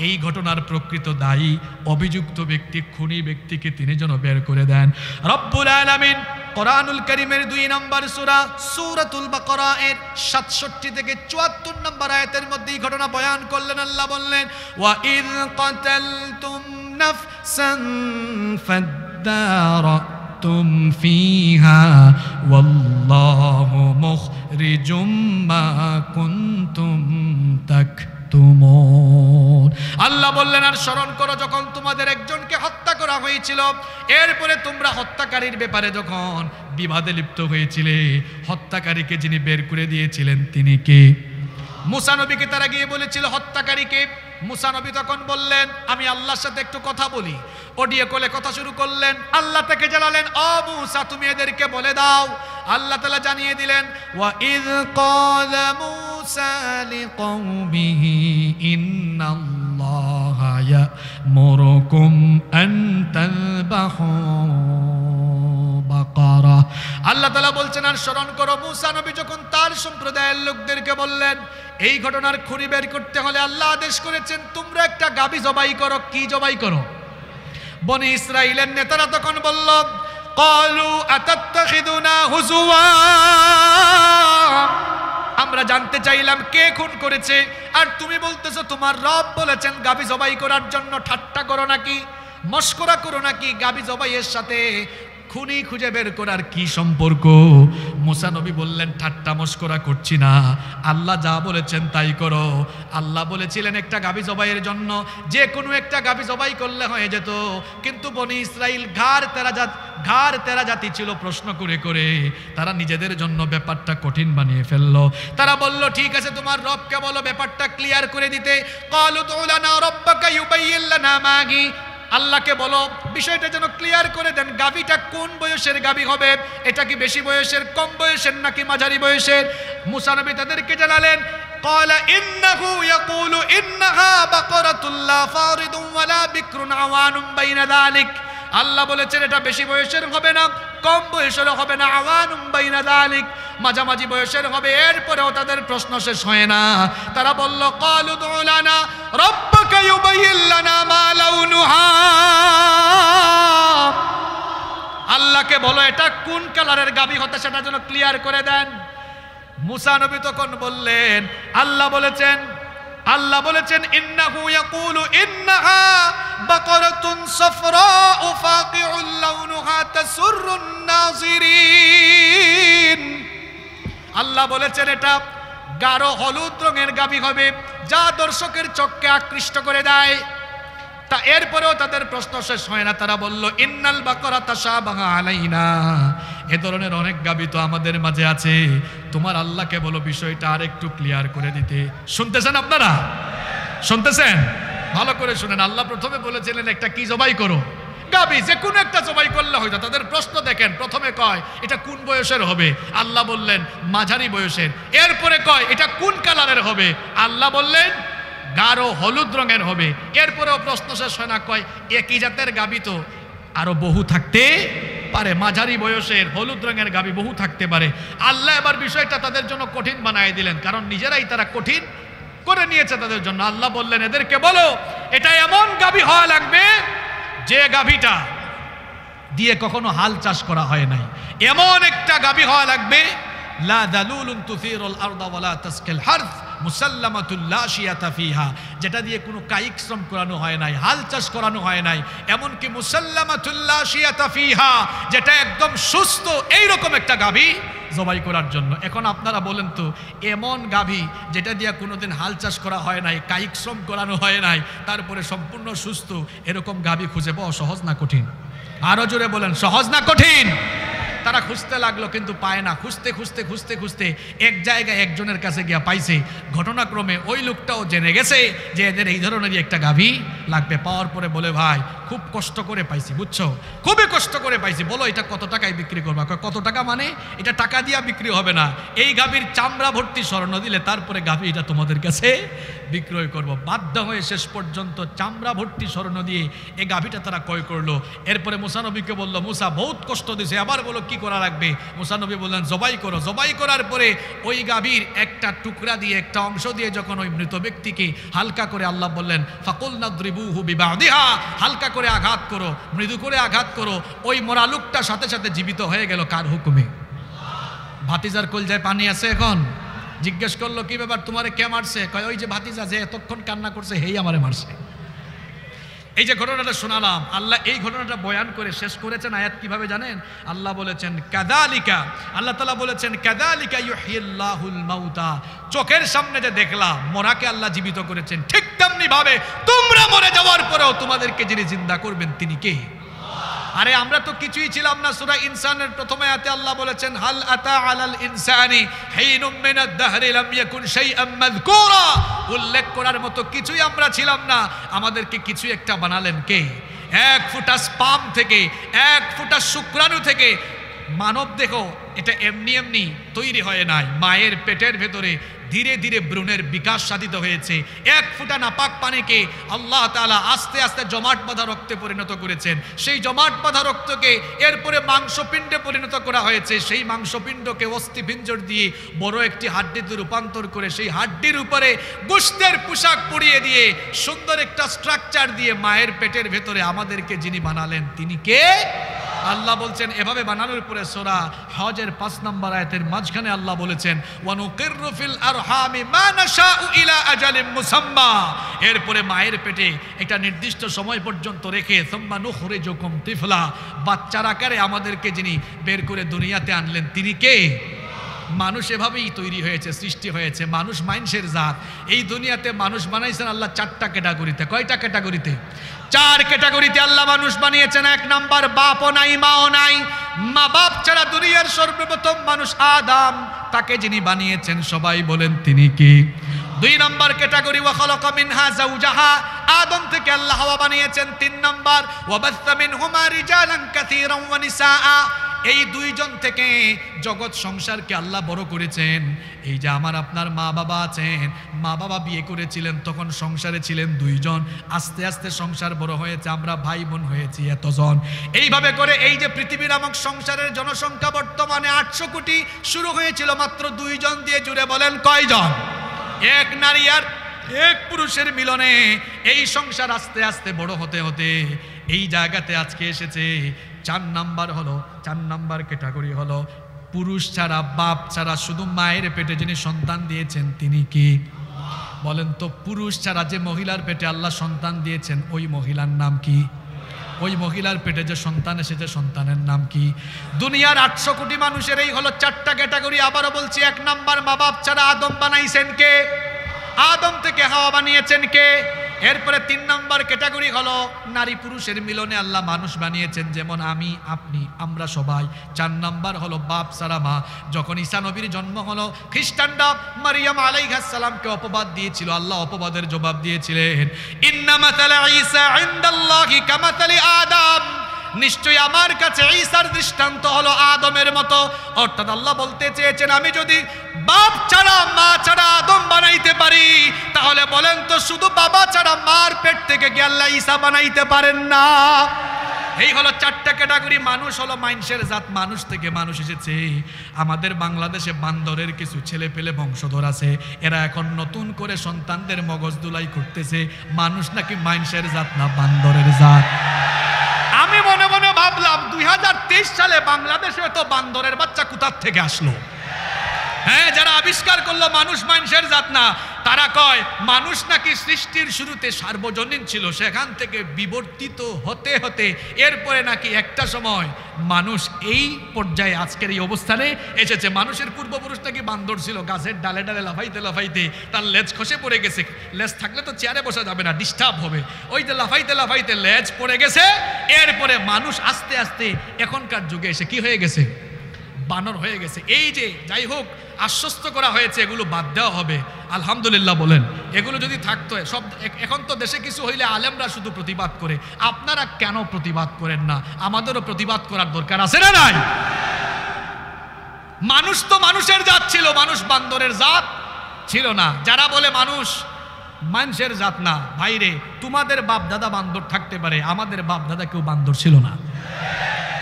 এই ঘটনার প্রকৃত দায়ী অভিযুক্ত ব্যক্তি, খুনি ব্যক্তিকে তিনি যেন বের করে দেন। রব্বুল আলামিন কোরআনুল কারীমের 2 নম্বর সূরা সূরাতুল বাকারা এর 67 থেকে 74 নম্বর আয়াতের মধ্যে এই ঘটনা বয়ান করলেন। আল্লাহ বললেন ওয়া ইয কাতালতুম নাফসান ফাদারাতুম ফিহা ওয়াল্লাহু মুখরিজুম মা কুনতুম তাকতুমুন। আল্লাহ বললেন আর স্মরণ করো যখন তোমাদের একজনকে হত্যা করা হয়েছিল, এরপরে তোমরা হত্যাকারীর ব্যাপারে যখন বিবাদে লিপ্ত হয়েছিলে, হত্যাকারীকে যিনি বের করে দিয়েছিলেন তিনি কে? মূসা নবীকে তারা গিয়ে বলেছিল হত্যাকারীকে। মূসা নবী তখন বললেন আমি আল্লাহর সাথে একটু কথা বলি। অডিও কলে কথা শুরু করলেন। আল্লাহ তাকে জানালেন ও মূসা তুমি এদেরকে বলে দাও। আল্লাহ তাআলা জানিয়ে দিলেন ওয়া ইয ক্বালা মূসা লিকওমিহি ইন্নাল্লাহা ইয়ামুরুকুম আন তাযবাহু বাকারা। আল্লাহ তাআলা বলছেন, আর স্মরণ করো মূসা নবী যখন তার সম্প্রদায়ের লোকদেরকে বললেন এই ঘটনার খুঁড়ি বের করতে হলে আল্লাহ আদেশ করেছেন তোমরা একটা গাভী জবাই করো। কি জবাই করো? বনি ইসরাইলের নেতারা তখন বলল, ক্বালু আতাত্তাখিযুনা হুজুয়া, আমরা জানতে চাইলাম কে খুন করেছে, আর তুমি বলতেছো তোমার রব বলেছেন গাভী জবাই করার জন্য। ঠাট্টা করো নাকি, মস্করা করো নাকি? গাভী জবাইয়ের সাথে খুনি খুঁজে বের করার কি সম্পর্ক? মুসা নবী বললেন, ঠাট্টা মস্করা করছি না, আল্লাহ যা বলেছেন তাই করো। আল্লাহ বলেছিলেন একটা গাভী জবাইয়ের জন্য যে কোনো একটা গাভী জবাই করলে হয়ে যেত, কিন্তু বনি ইসরাইল ঘাড় তেরা জাতি ছিল। প্রশ্ন করে করে তারা নিজেদের জন্য ব্যাপারটা কঠিন বানিয়ে ফেললো। তারা বলল, ঠিক আছে তোমার রবকে বলো ব্যাপারটা ক্লিয়ার করে দিতে। ক্বালু উদউ লানা রাব্বাকা ইউবাইয়্যিন লানা মা হি, আল্লাহকে বলো বিষয়টা যেন ক্লিয়ার করে দেন, গাভীটা কোন বয়সের গাভী হবে? এটা কি বেশি বয়সের, কম বয়সের, নাকি মাঝারি বয়সের? মুসা নবী তাদেরকে জানালেন, قال إنه يقول إنها بقرة لا فارض ولا بكر عوان بين ذلك, আল্লাহ বলেছেন এটা বেশি বয়সের হবে না, কম বয়সের হবে না, আওয়ানুম বাইনা যালিক, মাঝামাঝি বয়সের হবে। এরপরেও তাদের প্রশ্ন শেষ হয় না। তারা বলল, ক্বালু উদউ লানা রাব্বাকা ইউবাইয়্যিন লানা মা লাউনুহা, আল্লাহকে বলো এটা কোন কালারের গাভী হতে সেটা যেন ক্লিয়ার করে দেন। মুসা নবী তখন বললেন, আল্লাহ বলেছেন ইন্নাহু ইয়াকুলু ইন্নাহা বাকারাতুন সাফরাউ ফাকিউল লাউনুহা তাসুররুন নাযিরিন, আল্লাহ বলেছেন এটা গাঢ় হলুদ রঙের গাভী হবে যা দর্শকের চোখকে আকৃষ্ট করে দেয়। তা এরপরেও তাদের প্রশ্ন শেষ হয় না। তারা বলল, ইন্নাল বাকারা তাশাবাহা আলাইনা, এ ধরনের অনেক গাভী তো আমাদের মাঝে আছে, তোমার আল্লাহকে বলো বিষয়টা আর একটু ক্লিয়ার করে দিতে। শুনতেছেন আপনারা? শুনতেছেন? ভালো করে শুনেন। আল্লাহ প্রথমে বলেছিলেন একটা কি জবাই করো, গাভী, যে কোনো একটা জবাই করলে হয়তো। তাদের প্রশ্ন দেখেন, প্রথমে কয় এটা কোন বয়সের হবে, আল্লাহ বললেন মাঝারি বয়সের। এরপরে কয় এটা কোন কালারের হবে, আল্লাহ বললেন গাঢ় হলুদ রঙের হবে। এরপরেও প্রশ্ন শেষ হয় না, কয় একই জাতের গাভী তো আরো বহু থাকতে পারে, মাঝারি বয়সের হলুদ রঙের গাভী বহু থাকতে পারে। আল্লাহ এবার বিষয়টা তাদের জন্য কঠিন বানায় দিলেন, কারণ নিজেরাই তারা কঠিন করে নিয়েছে তাদের জন্য। আল্লাহ বললেন এদেরকে বলো এটা এমন গাভী হওয়া লাগবে যে গাভীটা দিয়ে কখনো হাল চাষ করা হয় নাই, এমন একটা গাভী হওয়া লাগবে লা দালুলুন তুসিরুল আরদা ওয়ালা তাসকিল হারথ মুসাল্লামাতুল লা শিয়াতা ফিহা, যেটা দিয়ে কোনো কায়িক শ্রম করানো হয় নাই, হাল চাষ করানো হয় নাই, এমনকি মুসাল্লামাতুল লা শিয়াতা ফিহা, যেটা একদম সুস্থ, এইরকম একটা গাভী জবাই করার জন্য। এখন আপনারা বলেন তো, এমন গাভী যেটা দিয়ে কোনোদিন হাল চাষ করা হয় নাই, কায়িক শ্রম করানো হয় নাই, তারপরে সম্পূর্ণ সুস্থ, এরকম গাভী খুঁজে পাওয়া সহজ না কঠিন? আরো জোরে বলেন, সহজ না কঠিন? তারা খুঁজতে লাগলো কিন্তু পায় না। খুঁজতে খুঁজতে খুঁজতে খুঁজতে এক জায়গায় একজনের কাছে গিয়া পাইছে। ঘটনাক্রমে ওই লোকটাও জেনে গেছে যে এদের এই ধরনেরই একটা গাভী লাগবে। পাওয়ার পরে বলে, ভাই খুব কষ্ট করে পাইছি, বুঝছো, খুবই কষ্ট করে পাইছি, বলো এটা কত টাকায় বিক্রি করবা? কত টাকা মানে? এটা টাকা দিয়া বিক্রি হবে না, এই গাভীর চামড়া ভর্তি স্বর্ণ দিলে তারপরে গাভী এটা তোমাদের কাছে বিক্রয় করব। বাধ্য হয়ে শেষ পর্যন্ত চামড়া ভর্তি স্বর্ণ দিয়ে এই গাভীটা তারা ক্রয় করলো। এরপরে মুসা নবীকে বলল, মুসা বহুত কষ্ট দিয়েছে, আবার বলো কি করা লাগবে? মুসা নবী বললেন জবাই করো। জবাই করার পরে ওই গাভীর একটা টুকরা দিয়ে, একটা অংশ দিয়ে যখন ওই মৃত ব্যক্তিকে হালকা করে, আল্লাহ বললেন ফাকুল নাদ্রিবুহু বিবাদিহা, হালকা করে আঘাত করো, মৃদু করে আঘাত করো। ওই মরা লোকটা সাথে সাথে জীবিত হয়ে গেল। কার হুকুমে? ভাতিজার কলজায় পানি আছে। এখন জিজ্ঞেস করলো কি ব্যাপার, তোমারে কে মারছে? কয় ওই যে ভাতিজা যে এতক্ষণ কান্না করছে, হেই আমারে মারছে। এই যে ঘটনাটা শোনালাম, আল্লাহ এই ঘটনাটা বয়ান করে শেষ করেছেন আয়াত কিভাবে জানেন? আল্লাহ বলেছেন কাযালিকা, আল্লাহ তাআলা বলেছেন কাযালিকা ইউহয়িল্লাহুল মাউতা, চোখের সামনে যে দেখলা মরাকে আল্লাহ জীবিত করেছেন, ঠিক তেমনি ভাবে তোমরা মরে যাওয়ার পরেও তোমাদেরকে যিনি জিন্দা করবেন তিনি কে? আরে আমরা তো কিছুই ছিলাম না। সূরা ইনসানের প্রথম আয়াতে আল্লাহ বলেছেন হাল আতা আলাল ইনসানি হিনুম মিনাদ দাহরি লাম ইয়াকুন শাইআম মাযকুরা, উল্লেখ করার মতো কিছুই আমরা ছিলাম না, আমাদেরকে কিছু একটা বানালেন কে? এক ফোঁটা স্পাম থেকে, এক ফোঁটা শুক্রাণু থেকে মানব দেহ এটা এমনি এমনি তৈরি হয় নাই, মায়ের পেটের ভেতরে ধীরে ধীরে ভ্রূণের বিকাশ সাধিত হয়েছে। এক ফোঁটা নাপাক পানিকে আল্লাহ তাআলা আস্তে আস্তে জমাট বাঁধা রক্তে পরিণত করেছেন। সেই জমাট বাঁধা রক্তকে এরপরে মাংসপিণ্ডে পরিণত করা হয়েছে। সেই মাংসপিণ্ডকে অস্থিপিঞ্জর দিয়ে বড় একটি হাড্ডিতে রূপান্তর করে সেই হাড্ডির উপরে গোশতের পোশাক পরিয়ে দিয়ে সুন্দর একটা স্ট্রাকচার দিয়ে মায়ের পেটের ভেতরে আমাদেরকে যিনি বানালেন তিনি কে? আল্লাহ বলছেন এভাবে বানানোর পরে সূরা হজের 5 নম্বর আয়াতের মাঝখানে আল্লাহ বলেছেন ওয়ানুকিররু ফিল আরহামি মা নাশাউ ইলা আজালিম মুসাম্মা, এরপরে মায়ের পেটে একটা নির্দিষ্ট সময় পর্যন্ত রেখে সুম্মা নুখরিজুকুম তিফলা, বাচ্চার আকারে আমাদেরকে যিনি বের করে দুনিয়াতে আনলেন তিনি কে? মানুষ এভাবেই তৈরি হয়েছে, সৃষ্টি হয়েছে। মানুষ মানুষের জাত। এই দুনিয়াতে মানুষ বানাইছেন আল্লাহ 4টা ক্যাটাগরিতে। কয়টা ক্যাটাগরিতে? 4 ক্যাটাগরিতে আল্লাহ মানুষ বানিয়েছেন। 1 নাম্বার, বাপও নাই মাও নাই, মা বাপ ছাড়া দুনিয়ার সর্বপ্রথম মানুষ আদম, তাকে যিনি বানিয়েছেন সবাই বলেন তিনি কি? 2 নাম্বার ক্যাটাগরি ওয়া খালাকা মিনহা যাওজাহা, আদম থেকে আল্লাহ হাওয়া বানিয়েছেন। 3 নাম্বার ওয়া বাসসা মিনহুমা রিজালান কাসীরান ওয়া নিসাআ, এই 2 জন থেকে জগৎ সংসারকে আল্লাহ বড় করেছেন। এই যে আমার আপনার মা বাবা আছেন, মা বাবা বিয়ে করেছিলেন তখন সংসারে ছিলেন 2 জন, আস্তে আস্তে সংসার বড় হয়েছে, আমরা ভাই বোন হয়েছি এতজন। এইভাবে করে এই যে পৃথিবী নামক সংসারের জনসংখ্যা বর্তমানে 800 কোটি, শুরু হয়েছিল মাত্র 2 জন দিয়ে। জুড়ে বলেন কয়জন? 1 নারী আর 1 পুরুষের মিলনে এই সংসার আস্তে আস্তে বড় হতে হতে এই জায়গাতে আজকে এসেছে। 4 নাম্বার ক্যাটাগরি হলো পুরুষ ছাড়া বাপ ছাড়া শুধু মায়ের পেটে যিনি সন্তান দিয়েছেন তিনি কি? বলেন তো, পুরুষ ছাড়া যে মহিলার পেটে আল্লাহ সন্তান দিয়েছেন ওই মহিলার নাম কি? ওই মহিলার পেটে যে সন্তান এসেছে সন্তানের নাম কি? দুনিয়ার 800 কোটি মানুষের এই হলো 4টা ক্যাটাগরি। আবারও বলছি, 1 নাম্বার, মা বাপ ছাড়া আদম বানাইছেন কে? আদম থেকে হাওয়া বানিয়েছেন কে? এরপরে 3 নাম্বার ক্যাটাগরি হলো নারী পুরুষের মিলনে আল্লাহ মানুষ বানিয়েছেন, যেমন আমি আপনি আমরা সবাই। 4 নাম্বার হলো বাপ ছাড়া মা। যখন ঈসা নবীর জন্ম হলো, খ্রিস্টানরা মারিয়াম আলাইহিস সালামকে অপবাদ দিয়েছিল, আল্লাহ অপবাদের জবাব দিয়েছিলেন ইন্না মাসালা ঈসা ইনদাল্লাহি কামাসালি আদম, নিশ্চয়ই আমার কাছে ঈসার দৃষ্টান্ত হলো আদমের মতো। অর্থাৎ আল্লাহ বলতে চেয়েছেন আমি যদি বাপ ছাড়া মা ছাড়া আদম বানাইতে পারি, তাহলে বলেন তো শুধু বাবা ছাড়া মার পেট থেকে কি আল্লাহ ঈসা বানাইতে পারেন না? এই হলো 4টা ক্যাটাগরি। মানুষ হলো মানুষের জাত, মানুষ থেকে মানুষ এসেছে। আমাদের বাংলাদেশে বান্দরের কিছু ছেলে পেলে বংশধর আছে, এরা এখন নতুন করে সন্তানদের মগজ দুলাই করতেছে মানুষ নাকি মানুষের জাত না বান্দরের জাত। আমি মনে মনে ভাবলাম 2023 সালে বাংলাদেশে তো বান্দরের বাচ্চা কোথা থেকে আসলো? হ্যাঁ, যারা আবিষ্কার করলো মানুষ মানুষের জাত না, তারা কয় মানুষ নাকি সৃষ্টির শুরুতে সার্বজনীন ছিল, সেখান থেকে বিবর্তিত হতে হতে এরপরে নাকি একটা সময় মানুষ এই পর্যায়ে আজকের এই অবস্থানে এসেছে। মানুষের পূর্বপুরুষ নাকি বান্দর ছিল, গাছের ডালে ডালে লাফাইতে লাফাইতে তার লেজ খসে পড়ে গেছে। লেজ থাকলে তো চেয়ারে বসা যাবে না, ডিস্টার্ব হবে। ওই যে লাফাইতে লাফাইতে লেজ পড়ে গেছে। এরপরে মানুষ আস্তে আস্তে এখনকার যুগে এসে কি হয়ে গেছে? বানর হয়ে গেছে। এই যে যাই হোক আশ্বস্ত করা হয়েছে এগুলো বাদ দেওয়া হবে, আলহামদুলিল্লাহ বলেন। এগুলো যদি থাকতো সব, এখন তো দেশে কিছু হইলে আলেমরা শুধু প্রতিবাদ করে, আপনারা কেন প্রতিবাদ করেন না? আমাদেরও প্রতিবাদ করার দরকার আছে না নাই? মানুষ তো মানুষের জাত ছিল, মানুষ বান্দরের জাত ছিল না। যারা বলে মানুষ মানুষের জাত না, ভাইরে তোমাদের বাপ দাদা বান্দর থাকতে পারে, আমাদের বাপ দাদা কেউ বান্দর ছিল না।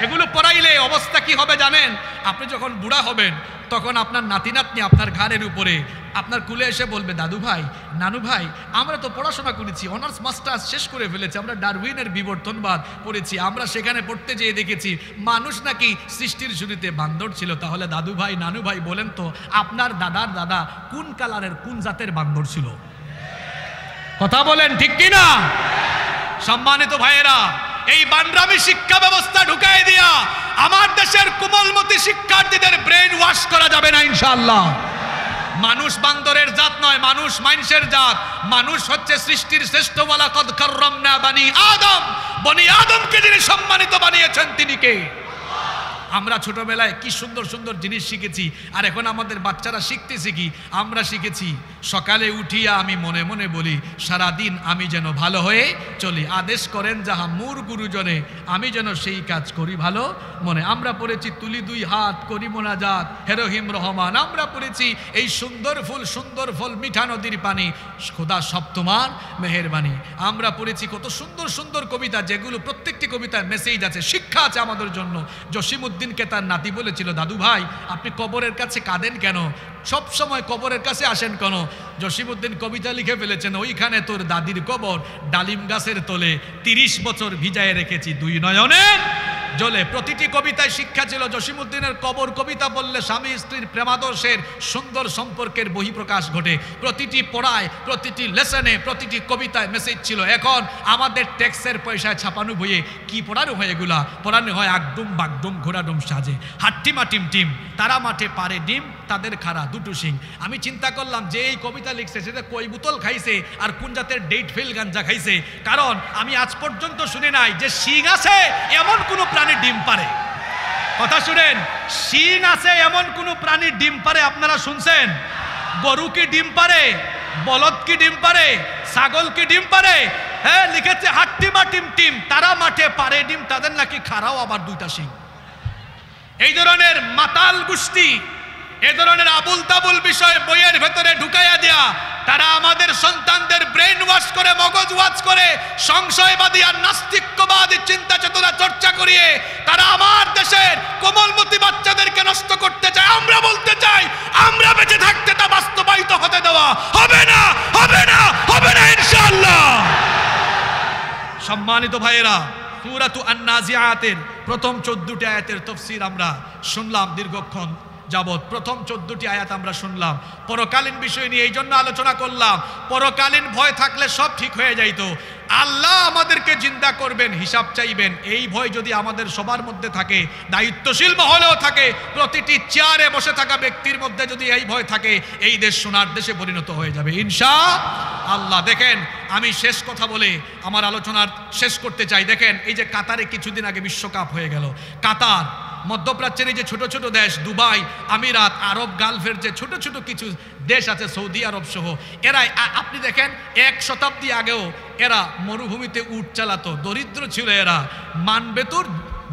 এগুলো পড়াইলে অবস্থা কি হবে জানেন? আপনি যখন বুড়া হবেন তখন আপনার নাতি নাতনি আপনার ঘাড়ের উপরে আপনার কুলে এসে বলবে দাদু ভাই নানু ভাই আমরা তো পড়াশোনা করেছি, অনার্স মাস্টার্স শেষ করে ফেলেছি, আমরা ডারউইনের বিবর্তনবাদ পড়েছি, আমরা সেখানে পড়তে যেয়ে দেখেছি মানুষ নাকি সৃষ্টির শুরুতে বান্দর ছিল। তাহলে দাদু ভাই নানু ভাই বলেন তো আপনার দাদার দাদা কোন কালারের কোন জাতের বান্দর ছিল? কথা বলেন ঠিক কিনা? সম্মানিত ভাইয়েরা, এই বান্ডরামি শিক্ষা ব্যবস্থা ঢুকাই দিয়া আমার দেশের কোমলমতি শিক্ষার্থীদের ব্রেন ওয়াশ করা যাবে না ইনশাআল্লাহ। মানুষ বান্দরের জাত নয়, মানুষ মানুষের জাত। মানুষ হচ্ছে সৃষ্টির শ্রেষ্ঠ। ওয়ালাকাদ কাররামনা বানি আদম, বনি আদমকে যিনি সম্মানিত বানিয়েছেন তিনি কে? আমরা ছোটবেলায় কি সুন্দর সুন্দর জিনিস শিখেছি, আর এখন আমাদের বাচ্চারা শিখতেছে কি? আমরা শিখেছি সকালে উঠিয়া আমি মনে মনে বলি সারাদিন আমি যেন ভালো হয়ে চলি, আদেশ করেন যাহা মোর গুরুজনে আমি যেন সেই কাজ করি ভালো মনে। আমরা পড়েছি তুলি দুই হাত করি মোনাজাত হে রহিম রহমান। আমরা পড়েছি এই সুন্দর ফল মিঠা নদীর পানি খোদা সব তোমার মেহেরবানি। আমরা পড়েছি কত সুন্দর সুন্দর কবিতা, যেগুলো প্রত্যেকটি কবিতার মেসেজ আছে, শিক্ষা আছে আমাদের জন্য। জসিমউদ্দিনকে তার নাতি বলেছিল, দাদু ভাই আপনি কবরের কাছে কাঁদেন কেন, সব সময় কবরের কাছে আসেন কেন? জসিমউদ্দিন কবিতা লিখে ফেলেছেন, ওইখানে তোর দাদির কবর ডালিম গাছের তলে 30 বছর ভিজায় রেখেছি দুই নয়নে জলে। প্রতিটি কবিতায় শিক্ষা ছিল। জসিমউদ্দিনের কবর কবিতা বললে স্বামী স্ত্রীর প্রেমাদর্শের সুন্দর সম্পর্কের বহিঃপ্রকাশ ঘটে। প্রতিটি পড়ায়, প্রতিটি লেসনে, প্রতিটি কবিতায় মেসেজ ছিল। এখন আমাদের ট্যাক্সের পয়সায় ছাপানো বইয়ে কি পড়ানো হয়? এগুলা পড়ানো হয় আগডুম বাগডুম ঘোড়াডুম সাজে, হাট্টিমা টিম টিম, তারা মাঠে পারে ডিম, তাদের খাড়া দুটো সিং। আমি চিন্তা করলাম যে এই কবিতা লিখছে সেটা কই বোতল খাইছে আর কোন জাতের ডেট ফেল গাঞ্জা খাইছে, কারণ আমি আজ পর্যন্ত শুনি নাই যে সিং আছে এমন কোনো প্রাণী ডিম পারে। কথা শুনেন, সিং আছে এমন কোনো প্রাণী ডিম পারে আপনারা শুনছেন? গরু কি ডিম পারে? বলদ কি ডিম পারে? ছাগল কি ডিম পারে? হ্যাঁ, লিখেছে হাট্টিমা টিম টিম, তারা মাঠে পারে ডিম, তাদের নাকি খাড়াও আবার দুইটা সিং। এই ধরনের মাতাল গোষ্ঠী, এ ধরনের আবুল তাবুল বিষয় বইয়ের ভেতরে ঢুকাইয়া দেয়া, তারা আমাদের সন্তানদের ব্রেন ওয়াশ করে, মগজ ওয়াশ করে, সংশয়বাদী আর নাস্তিক্যবাদী চিন্তা চেতনা চর্চা করিয়ে তারা আমার দেশের কোমলমতি বাচ্চাদেরকে নষ্ট করতে চায়। আমরা বলতে চাই, আমরা বেঁচে থাকতে তা বাস্তবায়িত হতে দেওয়া হবে না, হবে না, হবে না ইনশাআল্লাহ। সম্মানিত ভাইয়েরা, সূরাতু আন-নাজিআতের প্রথম 14টি আয়াতের তাফসীর আমরা শুনলাম দীর্ঘক্ষণ যাবৎ। প্রথম 14টি আয়াত আমরা শুনলাম, পরকালীন বিষয় নিয়ে এই জন্য আলোচনা করলাম। পরকালীন ভয় থাকলে সব ঠিক হয়ে যাইত। আল্লাহ আমাদেরকে জিন্দা করবেন, হিসাব চাইবেন, এই ভয় যদি আমাদের সবার মধ্যে থাকে, দায়িত্বশীল মহলেও থাকে, প্রতিটি চেয়ারে বসে থাকা ব্যক্তির মধ্যে যদি এই ভয় থাকে, এই দেশ সোনার দেশে পরিণত হয়ে যাবে ইনশাআল্লাহ। দেখেন, আমি শেষ কথা বলে আমার আলোচনার শেষ করতে চাই। দেখেন, এই যে কাতারে কিছুদিন আগে বিশ্বকাপ হয়ে গেল, কাতার মধ্যপ্রাচ্যের এই যে ছোট ছোট দেশ, দুবাই, আমিরাত, আরব গালফের যে ছোট ছোট কিছু দেশ আছে, সৌদি আরব সহ, এরা আপনি দেখেন 1 শতাব্দী আগেও এরা মরুভূমিতে উট চালাতো, দরিদ্র ছিল, এরা মানবেতর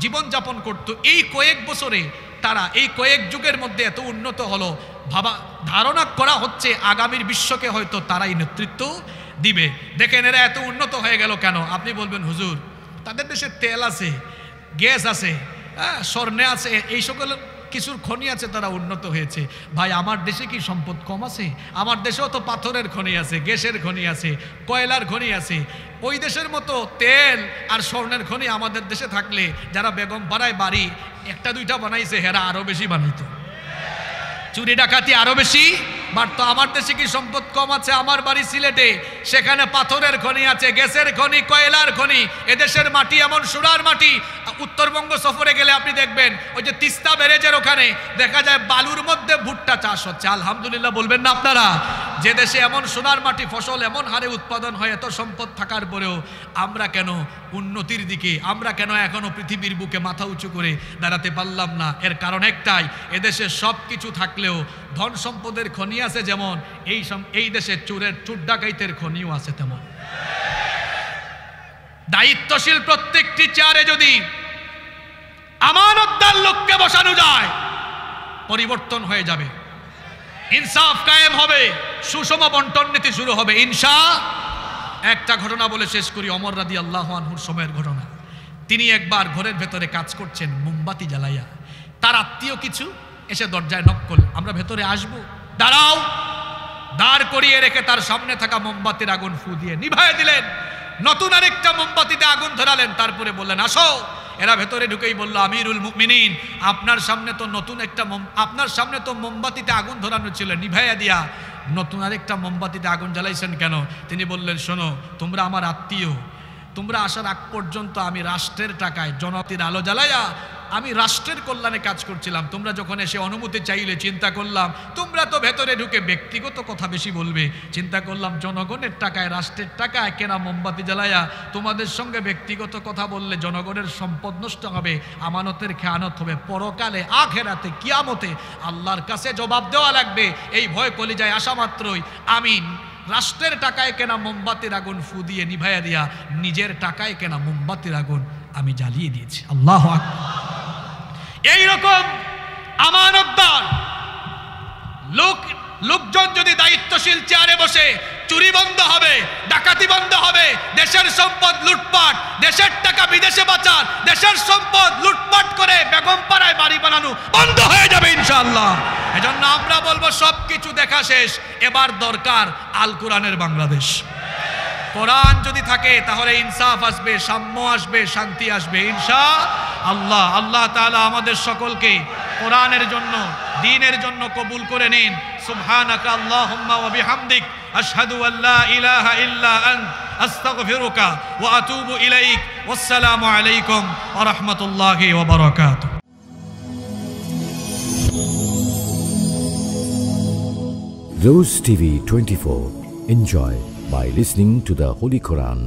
জীবনযাপন করত। এই কয়েক বছরে তারা, এই কয়েক যুগের মধ্যে এত উন্নত হলো, ধারণা করা হচ্ছে আগামীর বিশ্বকে হয়তো তারাই নেতৃত্ব দিবে। দেখেন, এরা এত উন্নত হয়ে গেল কেন? আপনি বলবেন হুজুর, তাদের দেশে তেল আছে, গ্যাস আছে, স্বর্ণে আছে, এই সকল কিছুর খনি আছে, তারা উন্নত হয়েছে। ভাই, আমার দেশে কি সম্পদ কম আছে? আমার দেশেও তো পাথরের খনি আছে, গ্যাসের খনি আছে, কয়লার খনি আছে। ওই দেশের মতো তেল আর স্বর্ণের খনি আমাদের দেশে থাকলে যারা বেগম পাড়ায় বাড়ি 1-2টা বানাইছে, হেরা আরো বেশি বানাইতো, চুরি ডাকাতি আরো বেশি বাড়তো। আমার দেশে কি সম্পদ কম আছে? আমার বাড়ি সিলেটে, সেখানে পাথরের খনি আছে, গ্যাসের খনি, কয়লার খনি। এদেশের মাটি এমন সোনার মাটি, উত্তরবঙ্গ সফরে গেলে আপনি দেখবেন ওই যে তিস্তা ব্যারেজের ওখানে দেখা যায় বালুর মধ্যে ভুট্টা চাষ হচ্ছে। আলহামদুলিল্লাহ বলবেন না আপনারা? যে দেশে এমন সোনার মাটি, ফসল এমন হারে উৎপাদন হয়, এত সম্পদ থাকার পরেও আমরা কেন উন্নতির দিকে, আমরা কেন এখনো পৃথিবীর বুকে মাথা উঁচু করে দাঁড়াতে পারলাম না? এর কারণ একটাই, এদেশে সব কিছু থাকলেও ধন সম্পদের খনি আছে যেমন, এই দেশে চোর ডাকাইতের খনিও আছে তেমন। দায়িত্বশীল প্রত্যেকটি চেয়ারে যদি আমানতদার লোককে বসানো যায়, পরিবর্তন হয়ে যাবে, ইনসাফ কায়েম হবে, সুষম বন্টন নীতি শুরু হবে ইনশাআল্লাহ। একটা ঘটনা বলে শেষ করি, ওমর রাদিয়াল্লাহু আনহুর সময়ের ঘটনা। তিনি একবার ঘরের ভেতরে কাজ করছেন, মোমবাতি জ্বালাইয়া। তার আত্মীয় কিছু এসে দরজায় নক করল, আমরা ভেতরে আসবো, দাঁড়াও। দাঁড় করিয়ে রেখে তার সামনে থাকা মোমবাতির আগুন ফু দিয়ে নিভাইয়ে দিলেন। নতুন আরেকটা মোমবাতিতে আগুন ধরালেন, তারপরে বললেন আসো। এরা ভেতরে ঢুকেই বলল, আমিরুল মুমিনিন, আপনার সামনে তো নতুন একটা আপনার সামনে তো মোমবাতিতে আগুন ধরানো ছিল, নিভাইয়া দিয়া নতুন আরেকটা মোমবাতিতে আগুন জ্বালাইছেন কেন? তিনি বললেন, শোনো, তোমরা আমার আত্মীয়, তোমরা আসার আগ পর্যন্ত আমি রাষ্ট্রের টাকায় জনতির আলো জ্বালাইয়া আমি রাষ্ট্রের কল্যাণে কাজ করছিলাম, তোমরা যখন এসে অনুমতি চাইলে চিন্তা করলাম তোমরা তো ভেতরে ঢুকে ব্যক্তিগত কথা বেশি বলবে, চিন্তা করলাম জনগণের টাকায় রাষ্ট্রের টাকায় কেনা মোমবাতি জ্বালায়া তোমাদের সঙ্গে ব্যক্তিগত কথা বললে জনগণের সম্পদ নষ্ট হবে, আমানতের খেয়ানত হবে, পরকালে আখেরাতে কিয়ামতে আল্লাহর কাছে জবাব দেওয়া লাগবে। এই ভয় কলিজায় আসা মাত্রই আমি রাষ্ট্রের টাকায় কেনা মোমবাতির আগুন ফু দিয়ে নিভাইয়া দিয়া নিজের টাকায় কেনা মোমবাতির আগুন আমি জ্বালিয়ে দিয়েছি। আল্লাহু আকবার। এইরকম আমানতদার লোকজন যদি দায়িত্বশীল চেয়ারে বসে, চুরি বন্ধ হবে, ডাকাতি বন্ধ হবে, দেশের সম্পদ লুটপাট, দেশের টাকা বিদেশে পাচার, দেশের সম্পদ লুটপাট করে বেগম পাড়ায় বাড়ি বানানো বন্ধ হয়ে যাবে ইনশাআল্লাহ। এজন্য আমরা বলবো সবকিছু দেখা শেষ, এবার দরকার আল কোরআনের বাংলাদেশ। কোরআন যদি থাকে তাহলে ইনসাফ আসবে, সাম্য আসবে, শান্তি আসবে ইনশাআল্লাহ। আল্লাহ তাআলা আমাদের সকলকে কোরআনের জন্য, দ্বীনের জন্য কবুল করে নিন। সুবহানাকা আল্লাহুম্মা ওয়া বিহামদিক আশহাদু আল্লা ইলাহা ইল্লা আনত আস্তাগফিরুকা ওয়া আতুবু ইলাইক। ওয়াসসালামু আলাইকুম ওয়া রাহমাতুল্লাহি ওয়া বারাকাতুহু। Rose TV 24. Enjoy by listening to the Holy Quran.